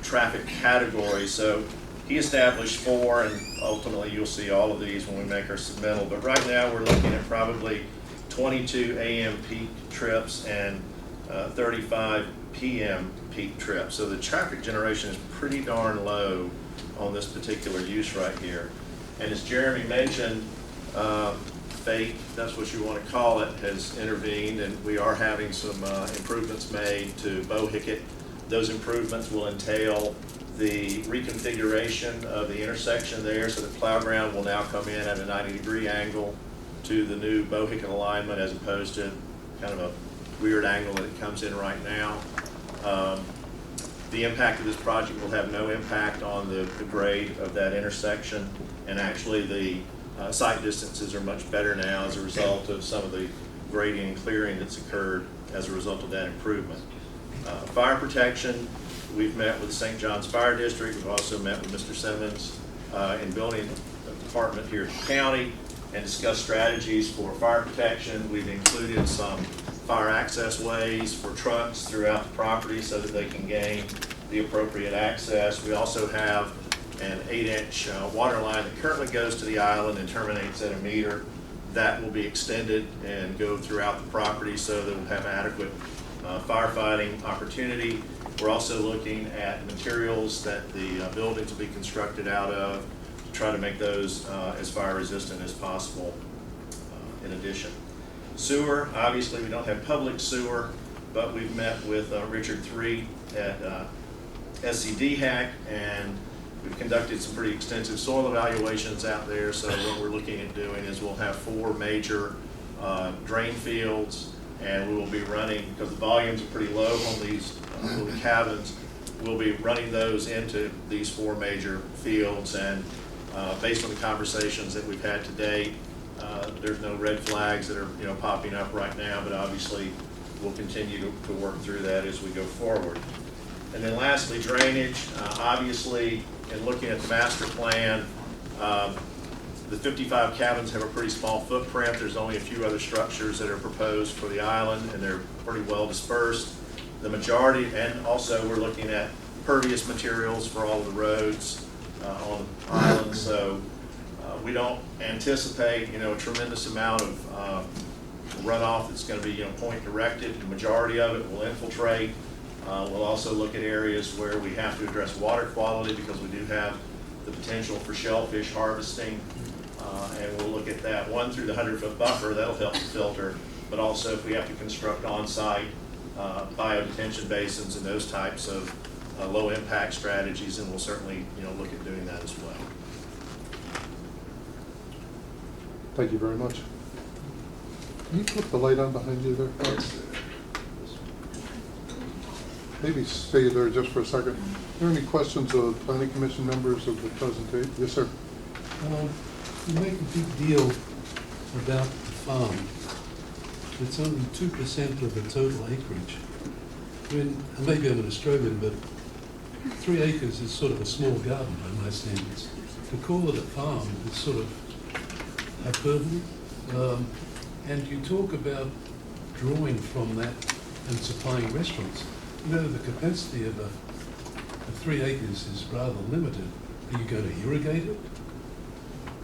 traffic category. So he established 4, and ultimately you'll see all of these when we make our submittal. But right now we're looking at probably 22 AM peak trips and 35 PM peak trips. So the traffic generation is pretty darn low on this particular use right here. And as Jeremy mentioned, fate, that's what you want to call it, has intervened, and we are having some improvements made to Bohicket. Those improvements will entail the reconfiguration of the intersection there, so the plow ground will now come in at a 90-degree angle to the new Bohicket alignment, as opposed to kind of a weird angle that it comes in right now. The impact of this project will have no impact on the grade of that intersection, and actually the sight distances are much better now as a result of some of the grading and clearing that's occurred as a result of that improvement. Fire protection, we've met with the St. John's Fire District. We've also met with Mr. Simmons in building department here at the county and discussed strategies for fire protection. We've included some fire access ways for trucks throughout the property so that they can gain the appropriate access. We also have an 8-inch water line that currently goes to the island and terminates at a meter. That will be extended and go throughout the property so that we'll have adequate firefighting opportunity. We're also looking at materials that the buildings will be constructed out of to try to make those as fire resistant as possible in addition. Sewer, obviously we don't have public sewer, but we've met with Richard III at SCDHAC, and we've conducted some pretty extensive soil evaluations out there. So what we're looking at doing is we'll have 4 major drain fields And we will be running, because the volumes are pretty low on these little cabins, we'll be running those into these 4 major fields. And based on the conversations that we've had to date, there's no red flags that are popping up right now, but obviously we'll continue to work through that as we go forward. And then lastly, drainage. Obviously, in looking at the master plan, the 55 cabins have a pretty small footprint. There's only a few other structures that are proposed for the island, and they're pretty well dispersed. The majority, and also we're looking at pervious materials for all of the roads on the island. So we don't anticipate, a tremendous amount of runoff that's going to be, point directed. The majority of it will infiltrate. We'll also look at areas where we have to address water quality because we do have the potential for shellfish harvesting. And we'll look at that, one, through the 100-foot buffer, that'll help to filter, but also if we have to construct on-site biodetention basins and those types of low-impact strategies, and we'll certainly, look at doing that as well. Thank you very much. Can you flip the light on behind you there? Maybe stay there just for a second. Are there any questions of planning commission members of the presentation? Yes, sir. You make a big deal about the farm. It's only 2% of the total acreage. I mean, maybe I'm an Australian, but 3 acres is sort of a small garden by my standards. To call it a farm is sort of hyperbole. And you talk about drawing from that and supplying restaurants. The capacity of 3 acres is rather limited. Are you going to irrigate it?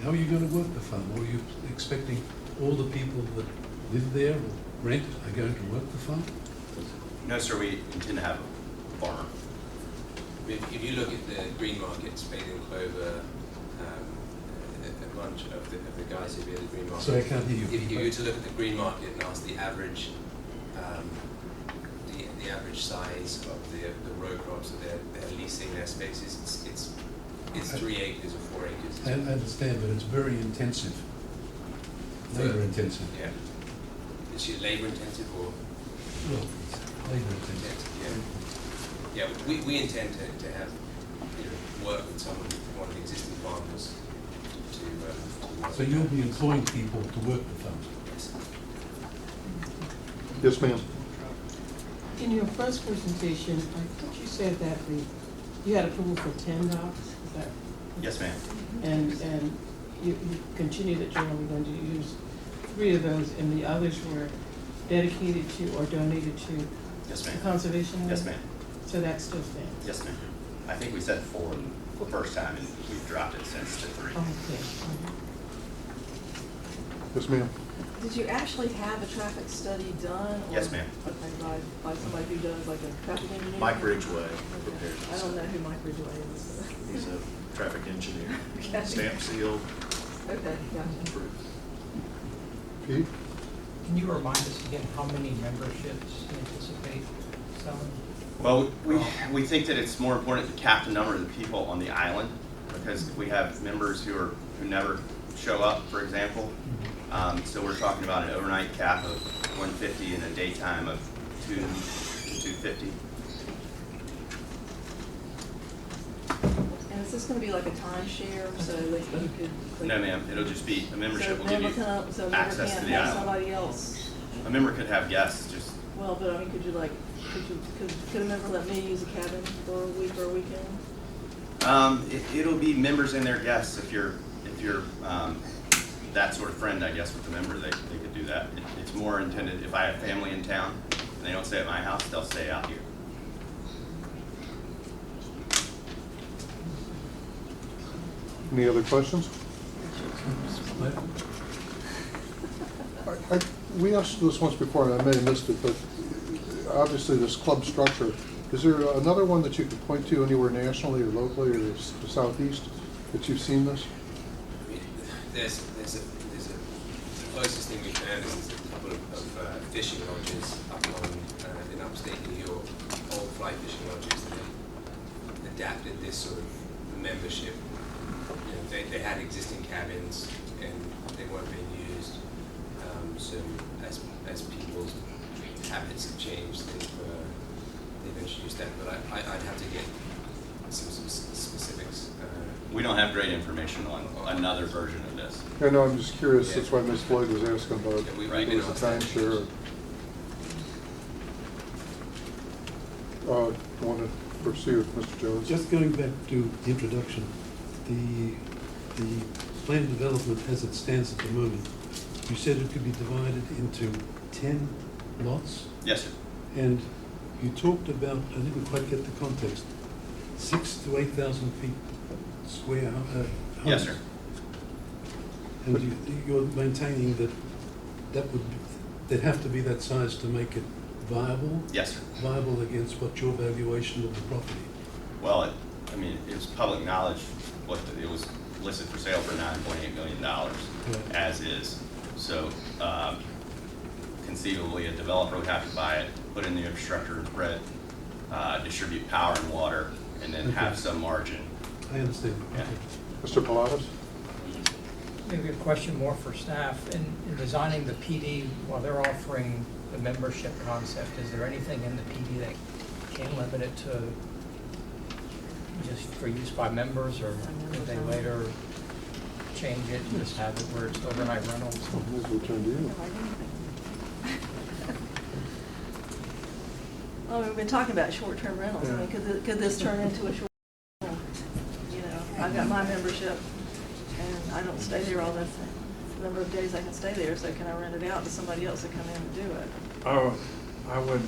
How are you going to work the farm? Or are you expecting all the people that live there or rent are going to work the farm? No, sir, we intend to have a farm. If you look at the green market, spade and clover, a bunch of the guys who be at the green market. So I can't hear you. If you were to look at the green market and ask the average, the average size of the row crops that they're leasing their spaces, it's 3 acres or 4 acres. I understand, but it's very intensive. Labor intensive. Yeah. Is it labor intensive or? Well, it's labor intensive. Yeah, we intend to have, work with one of the existing farmers to So you'll be employing people to work the farm? Yes. Yes, ma'am. In your first presentation, I think you said that you had approval for 10 docks, is that? Yes, ma'am. And you continue that you're only going to use 3 of those, and the others were dedicated to or donated to Yes, ma'am. the conservation? Yes, ma'am. So that still stands? Yes, ma'am. I think we said 4 the first time, and we've dropped it since to 3. Okay. Yes, ma'am. Did you actually have a traffic study done? Yes, ma'am. Okay, by somebody who does like a traffic engineer? Mike Ridgway Okay. prepared I this. don't know who Mike Ridgway is. He's a traffic engineer. Okay. Stamp sealed. Okay, gotcha. Pete? Can you remind us again how many memberships you anticipate selling? Well, we think that it's more important to cap the number of the people on the island, because we have members who never show up, for example. So we're talking about an overnight cap of 150 and a daytime of 2 to 250. And is this gonna be like a timeshare, so that you could? No, ma'am, it'll just be, a membership will give you So a member access to can't the have island. somebody else? A member could have guests, just, Well, but I mean, could a member let me use a cabin for a week or a weekend? it'll be members and their guests. If you're that sort of friend, I guess, with the member, they could do that. It's more intended, if I have family in town and they don't stay at my house, they'll stay out here. Any other questions? We asked this once before, and I may have missed it, but obviously this club structure, is there another one that you could point to anywhere nationally or locally or the southeast that you've seen this? There's the closest thing we've found is a couple of fishing lodges up in upstate New York, old fly fishing lodges that have adapted this sort of membership. They had existing cabins and they weren't being used. So as people's habits have changed. They've introduced that, but I'd have to get some specifics. We don't have great information on another version of this. I know, I'm just curious, Yeah. that's why Ms. Floyd was asking about, Right, there was a timeshare. Want to pursue with Mr. Jones? Just going back to the introduction, the plan development as it stands at the moment, you said it could be divided into 10 lots? Yes, sir. And you talked about, I didn't quite get the context, 6,000 to 8,000 feet square homes? Yes, sir. And you're maintaining that they'd have to be that size to make it viable? Yes, sir. Viable against what your valuation of the property? Well, it's public knowledge, it was listed for sale for $9.8 million, as is. So conceivably, a developer would have to buy it, put in the infrastructure, grid, distribute power and water, and then have some margin. I understand. Yeah. Mr. Pilatus? Maybe a question more for staff. In designing the PD, while they're offering the membership concept, is there anything in the PD that can limit it to just for use by members, or could they later change it and just have it where it's overnight rentals? We'll turn to you. Well, we've been talking about short-term rentals. I mean, could this turn into a short rental? You know, I've got my membership, and I don't stay there all the number of days I can stay there, so can I rent it out to somebody else to come in and do it? Oh, I would,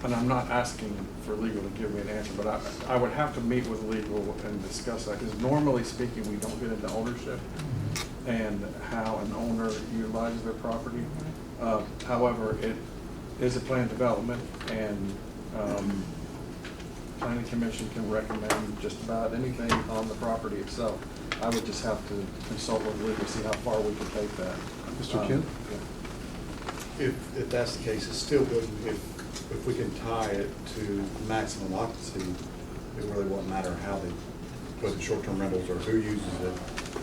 and I'm not asking for legal to give me an answer, but I would have to meet with legal and discuss that, because normally speaking, we don't get into ownership and how an owner utilizes their property. However, it is a planned development, and planning commission can recommend just about anything on the property itself. I would just have to consult with legal to see how far we could take that. Mr. Kent? If that's the case, it still wouldn't, if we can tie it to maximum occupancy, it really wouldn't matter how they, whether short-term rentals or who uses it.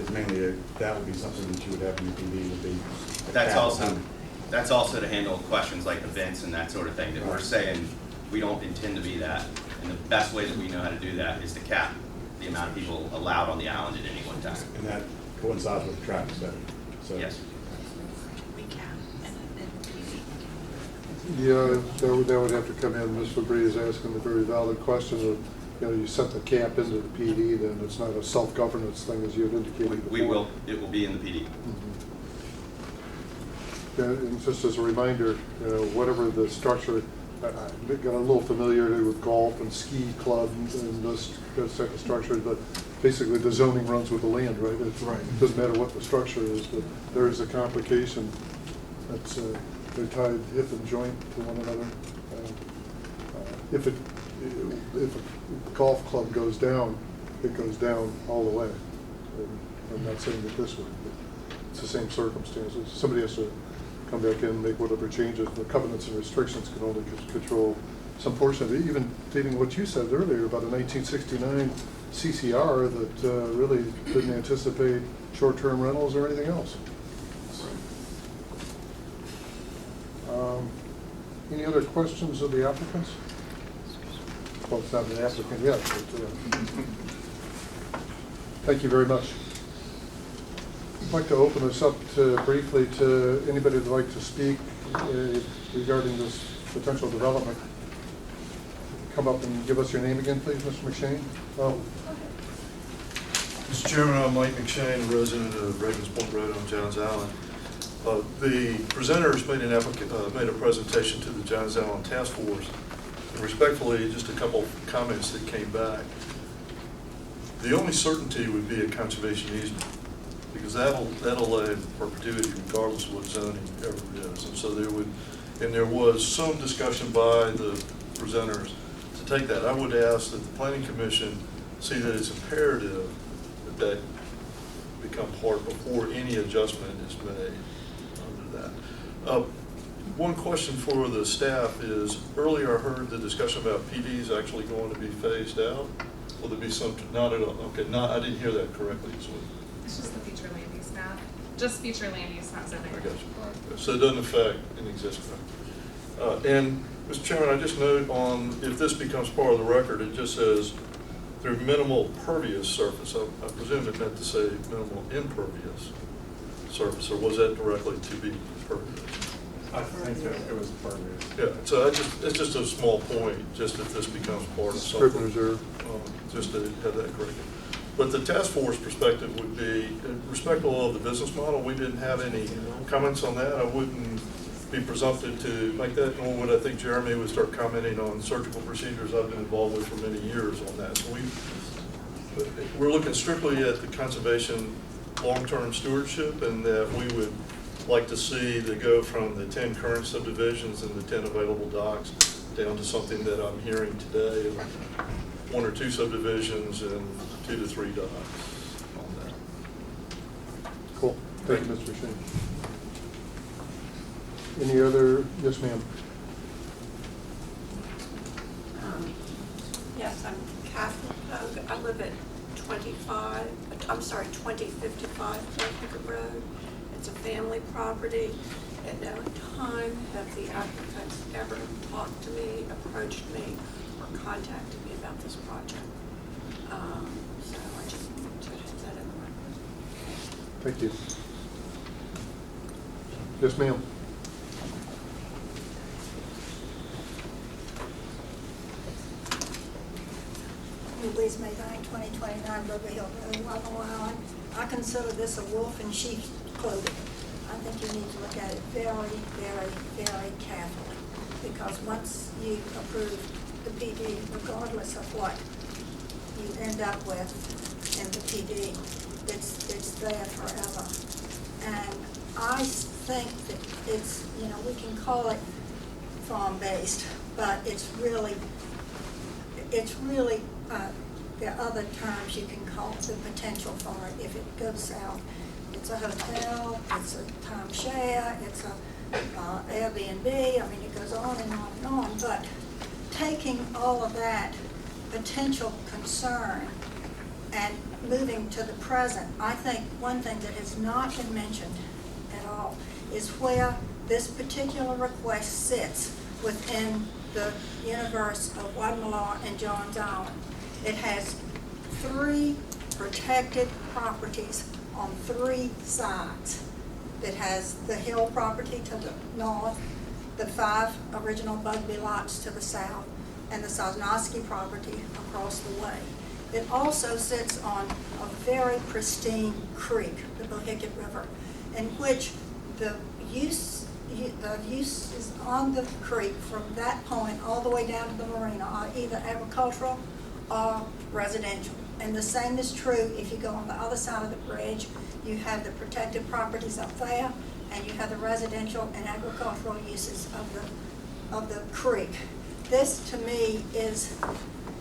It's mainly, that would be something that you would have in your PD would be. That's also to handle questions like events and that sort of thing, that we're saying we don't intend to be that. And the best way that we know how to do that is to cap the amount of people allowed on the island at any one time. And that coincides with the traffic study. So. Yes. Yeah, that would have to come in. Ms. Labrie is asking the very valid question of, you set the cap into the PD, then it's not a self-governance thing as you had indicated before. It will be in the PD. Yeah, and just as a reminder, whatever the structure, I got a little familiarity with golf and ski club and this type of structure, but basically the zoning runs with the land, right? It doesn't matter what the structure is, but there is a complication that's they're tied hip and joint to one another. If a golf club goes down, it goes down all the way. And I'm not saying it this way, but it's the same circumstances. Somebody has to come back in and make whatever changes. The covenants and restrictions can only control some portion of it, even dating what you said earlier about a 1969 CCR that really didn't anticipate short-term rentals or anything else. Any other questions of the applicants? Well, it's not an applicant yet, but thank you very much. I'd like to open this up briefly to anybody who'd like to speak regarding this potential development. Come up and give us your name again, please, Mr. McShane. Mr. Chairman, I'm Mike McShane, a resident of Ravens Point Road on Johns Island. The presenters made a presentation to the Johns Island Task Force. And respectfully, just a couple comments that came back. The only certainty would be a conservation easement, because that'll lay in perpetuity regardless of what zoning ever is. And so there was some discussion by the presenters to take that. I would ask that the Planning Commission see that it's imperative that become part before any adjustment is made under that. One question for the staff is, earlier I heard the discussion about PDs actually going to be phased out. Will there be some, not at all, okay, I didn't hear that correctly. So it's just the future land use map. Just future land use, not zoning. I got you. All right. So it doesn't affect an existing. And Mr. Chairman, I just note on, if this becomes part of the record, it just says through minimal pervious surface. I presume it meant to say minimal impervious surface, or was that directly to be pervious? I think it was pervious. Yeah, so it's just a small point, just if this becomes part of something. Scrivener's error. Just to have that corrected. But the task force perspective would be, respectful of the business model, we didn't have any comments on that. I wouldn't be presumptive to make that, nor would I think Jeremy would start commenting on surgical procedures I've been involved with for many years on that. So we're looking strictly at the conservation long-term stewardship, and that we would like to see the go from the 10 current subdivisions and the 10 available docks down to something that I'm hearing today of 1 or 2 subdivisions and 2 to 3 docks on that. Cool. Thank you, Mr. Shane. Any other? Yes, ma'am. Yes, I'm Kathleen Pogue. I live at 2055 Hickett Road. It's a family property. At no time have the applicants ever talked to me, approached me, or contacted me about this project. So I just want to have that in the record. Thank you. Yes, ma'am. Louise Maybank, 2029 Burberry Hill Road, Long Island. I consider this a wolf in sheep's clothing. I think you need to look at it very, very, very carefully, because once you approve the PD, regardless of what you end up with in the PD, it's there forever. And I think that it's, you know, we can call it farm-based, but it's really there are other terms you can call the potential for it if it goes south. It's a hotel, it's a timeshare, it's a Airbnb. I mean, it goes on and on and on. But taking all of that potential concern and moving to the present, I think one thing that has not been mentioned at all is where this particular request sits within the universe of Wadmalaw and Johns Island. It has 3 protected properties on 3 sides. It has the Hill property to the north, the 5 original Bugby lots to the south, and the Sosnowski property across the way. It also sits on a very pristine creek, the Bohicket River, in which the use is on the creek from that point all the way down to the marina are either agricultural or residential. And the same is true if you go on the other side of the bridge. You have the protected properties up there, and you have the residential and agricultural uses of the creek. This, to me, is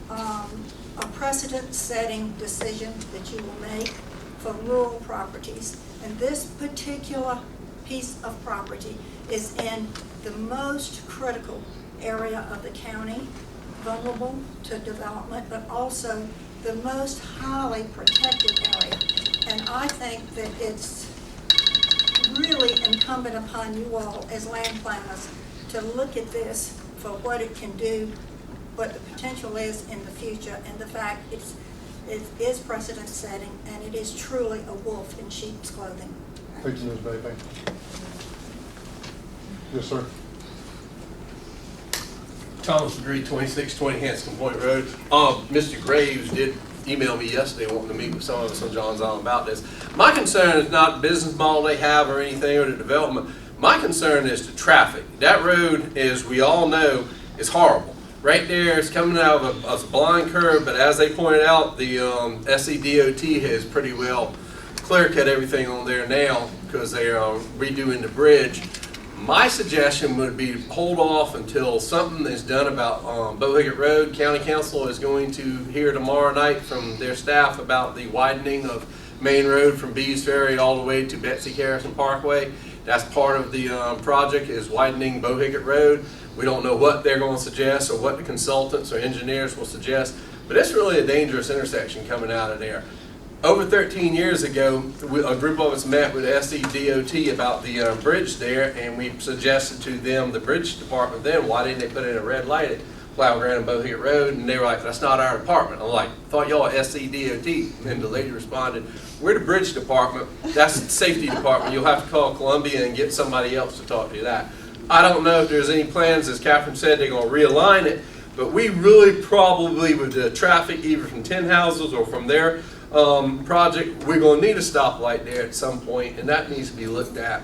a precedent-setting decision that you will make for rural properties. And this particular piece of property is in the most critical area of the county, vulnerable to development, but also the most highly protected area. And I think that it's really incumbent upon you all as land planners to look at this for what it can do, what the potential is in the future, and the fact it is precedent setting, and it is truly a wolf in sheep's clothing. Thank you, Ms. Maybank. Yes, sir. Thomas Degree, 2620 Hanscom Point Road. Mr. Graves did email me yesterday wanting to meet with some of us on Johns Island about this. My concern is not the business model they have or anything or the development. My concern is the traffic. That road, as we all know, is horrible. Right there, it's coming out of a blind curve, but as they pointed out, the SCDOT has pretty well clear-cut everything on there now because they are redoing the bridge. My suggestion would be hold off until something is done about Bohicket Road. County Council is going to hear tomorrow night from their staff about the widening of Main Road from Bees Ferry all the way to Betsy Harrison Parkway. That's part of the project, is widening Bohicket Road. We don't know what they're going to suggest or what the consultants or engineers will suggest, but it's really a dangerous intersection coming out of there. over 13 years ago, a group of us met with SCDOT about the bridge there, and we suggested to them, the bridge department then, why didn't they put in a red light at Flower Ground and Bohicket Road? And they were like, that's not our department. I'm like, thought y'all were SCDOT. And the lady responded, we're the bridge department. That's the safety department. You'll have to call Columbia and get somebody else to talk to you that. I don't know if there's any plans, as Catherine said, they're going to realign it, but we really probably, with the traffic either from Tin Houses or from their project, we're going to need a stoplight there at some point, and that needs to be looked at.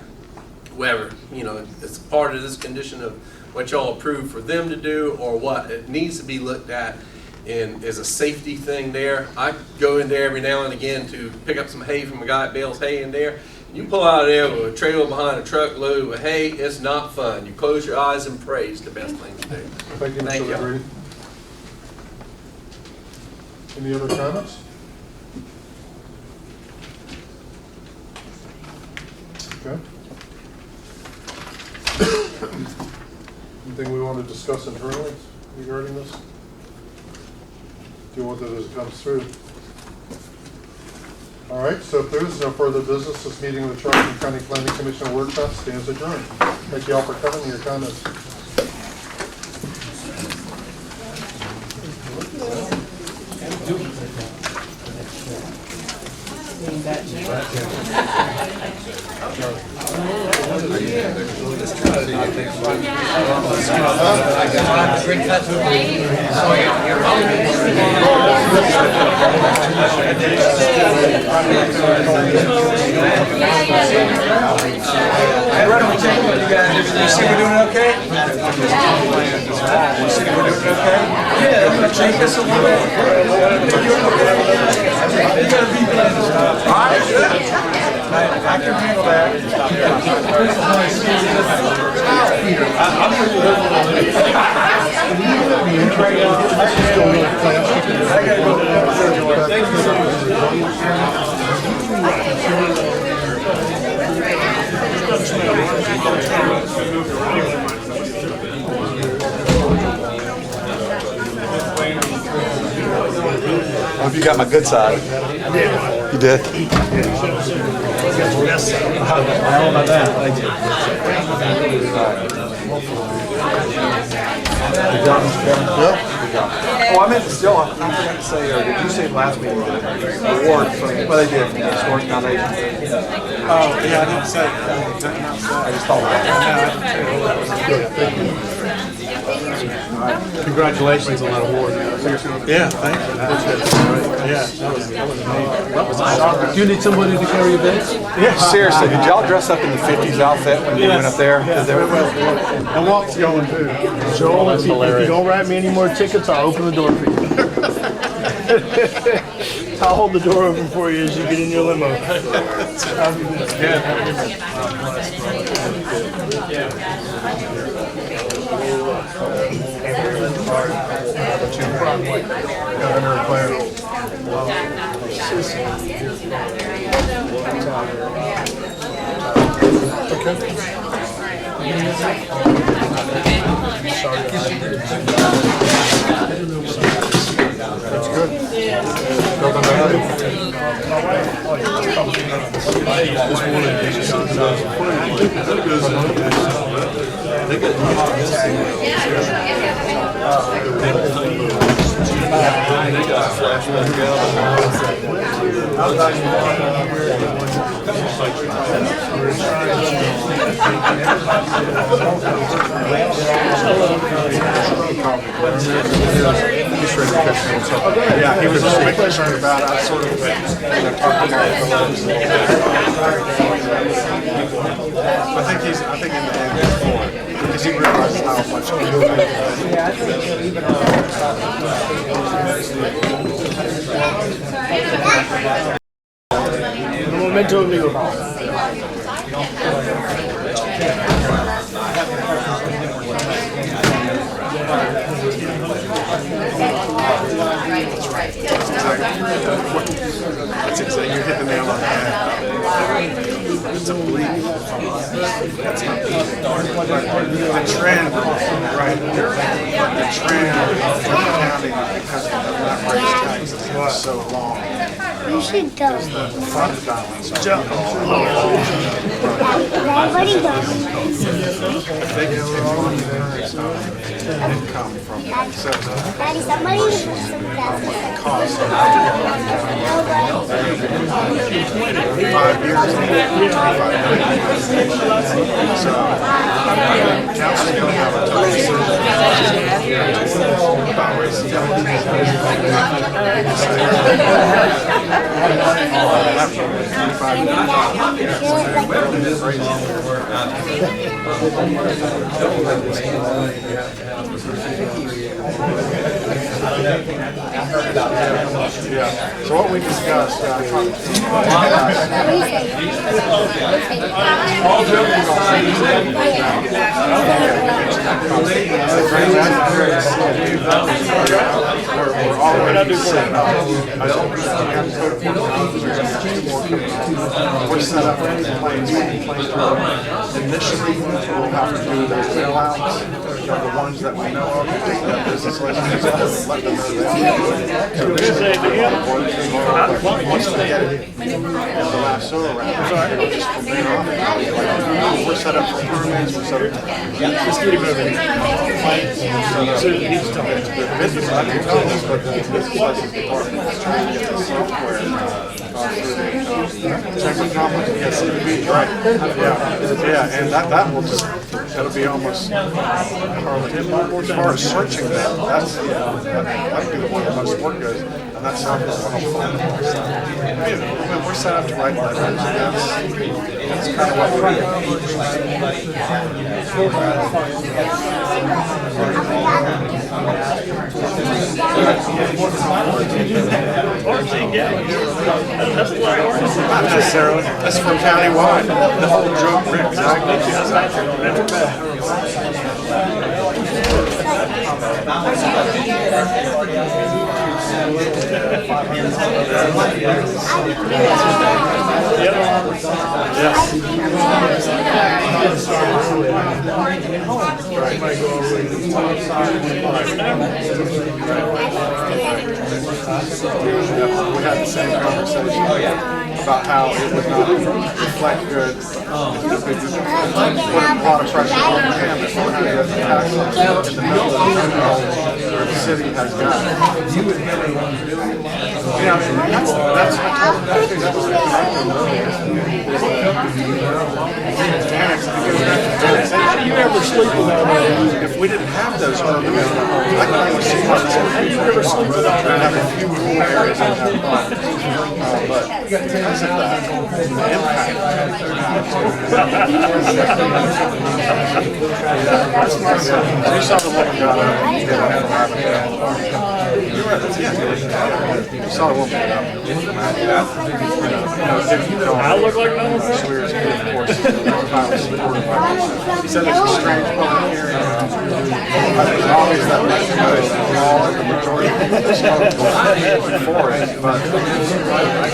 Whether, you know, it's part of this condition of what y'all approve for them to do or what, it needs to be looked at and as a safety thing there. I go in there every now and again to pick up some hay from a guy that bales hay in there. You pull out of there with a trailer behind a truckload with hay, it's not fun. You close your eyes and pray is the best thing to do. Thank you, Mr. Grady. Any other comments? Okay. Anything we want to discuss internally regarding this? Do you want that as it comes through? All right, so if there is no further business, this meeting of the Charleston County Planning Commission workshop stands adjourned. Thank you all for coming and your comments. I can handle that. I hope you got my good side. I did. You did? I don't know about that. Thank you. Good job, Mr. Kevin. Good job. Oh, I meant to still, I forgot to say, did you say last meeting the award from, well, they did, from the Historic Foundation? Oh, yeah, I didn't say. I just thought about it. Good, thank you. Congratulations on that award. Yeah, thanks. Yeah, that was amazing. Do you need somebody to carry your bags? Yeah, seriously, did y'all dress up in the 50s outfit when you went up there? And Walt's going too. Joel, if you don't write me any more tickets, I'll open the door for you. I'll hold the door open for you as you get in your limo. That's good. Nothing Yeah, he was just concerned about it. I sort of talked to him. I think in the end he's for it because he realizes how much he does. Yeah, I think even un momento amigo. That's exactly, you hit the nail on the head. It's a bleak. That's not the trend, right? The trend of the county because of that race tax is so long. You should go. Front dialing, so Jump. Everybody goes. income from Daddy, somebody put some glasses. cost of 5 years, 25 million. So, council's gonna have a tough decision about raising yeah. So what we discussed, we're already set up. We're set up for these planes. Initially, we'll have to do those bailouts. The ones that we know of, take that business license, let them know that. Once they get it in the last solar round, we're set up for permits, we're set up for... Just get him over here. So he's talking. The business, I can tell this, but the business license department is trying to get the software checking complex, yes, CDB, right, yeah, and that will just, that'll be almost, as far as searching that'd be the one that most work goes, and that's software will help fund. We're set up to write letters, that's kind of what we're not necessarily. That's from countywide. The whole joke, we had the same conversation about how it would not reflect good. Put a lot of pressure on the campus on how to get the tax in the middle of where the city has got it. You know, that's How do you ever sleep without that? if we didn't have those urban areas, I can only see How do you ever sleep without I have that? a few rural areas that have but because of the impact. You saw the woman got up and get on the rabbit. You saw the woman get up and get I look like no one. Swears good, of course. He said it's a strange public hearing. It's obvious that the majority for it, but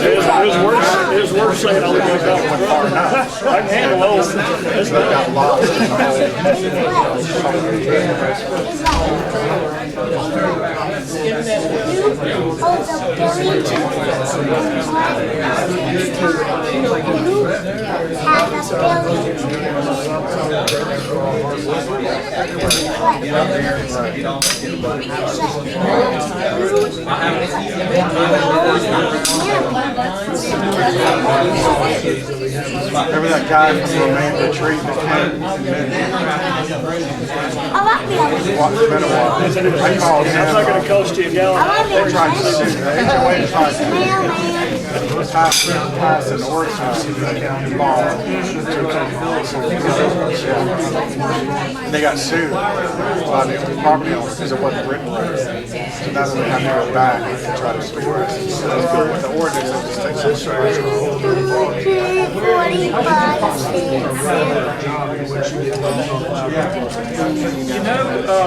it was worse saying I look like that one. I can handle those. It's got lost in Remember that guy from the Romaine retreat that came? It's been a while. I called him. It's not going to cost you a gallon. They tried to sue. The HOA tried to pass an ordinance to the law. They got sued by the property owner because it wasn't written right. So now they have to go back and try to sue us. So with the ordinance, it just takes this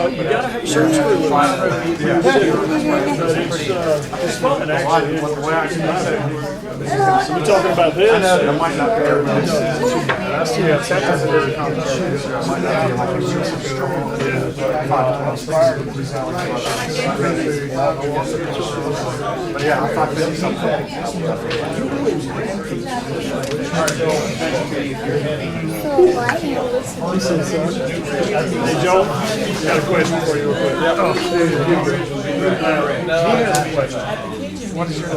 You gotta have certain screw loose. It's fun, actually. We're talking about this. I know, it might not be everybody. Yeah, sometimes it is a competition, so it might not be like a really strong, 5-12 But yeah, I thought this was something. Hey, Joe, got a question for you real quick. What is your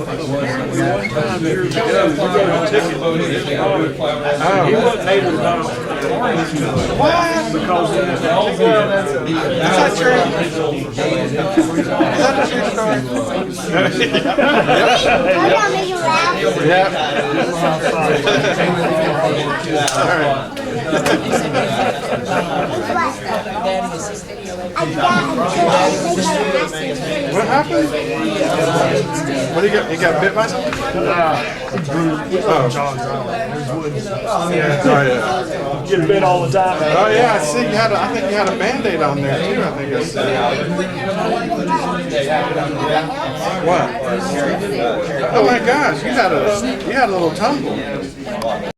He wasn't able to come. What? Because Is that true? Is that a true story? What happened? What, he got bit by something? John's Island. Yeah. Get bit all the time. Oh yeah, I see. I think you had a Band-Aid on there too. I think I said. What? Oh my gosh, you had a little tumble.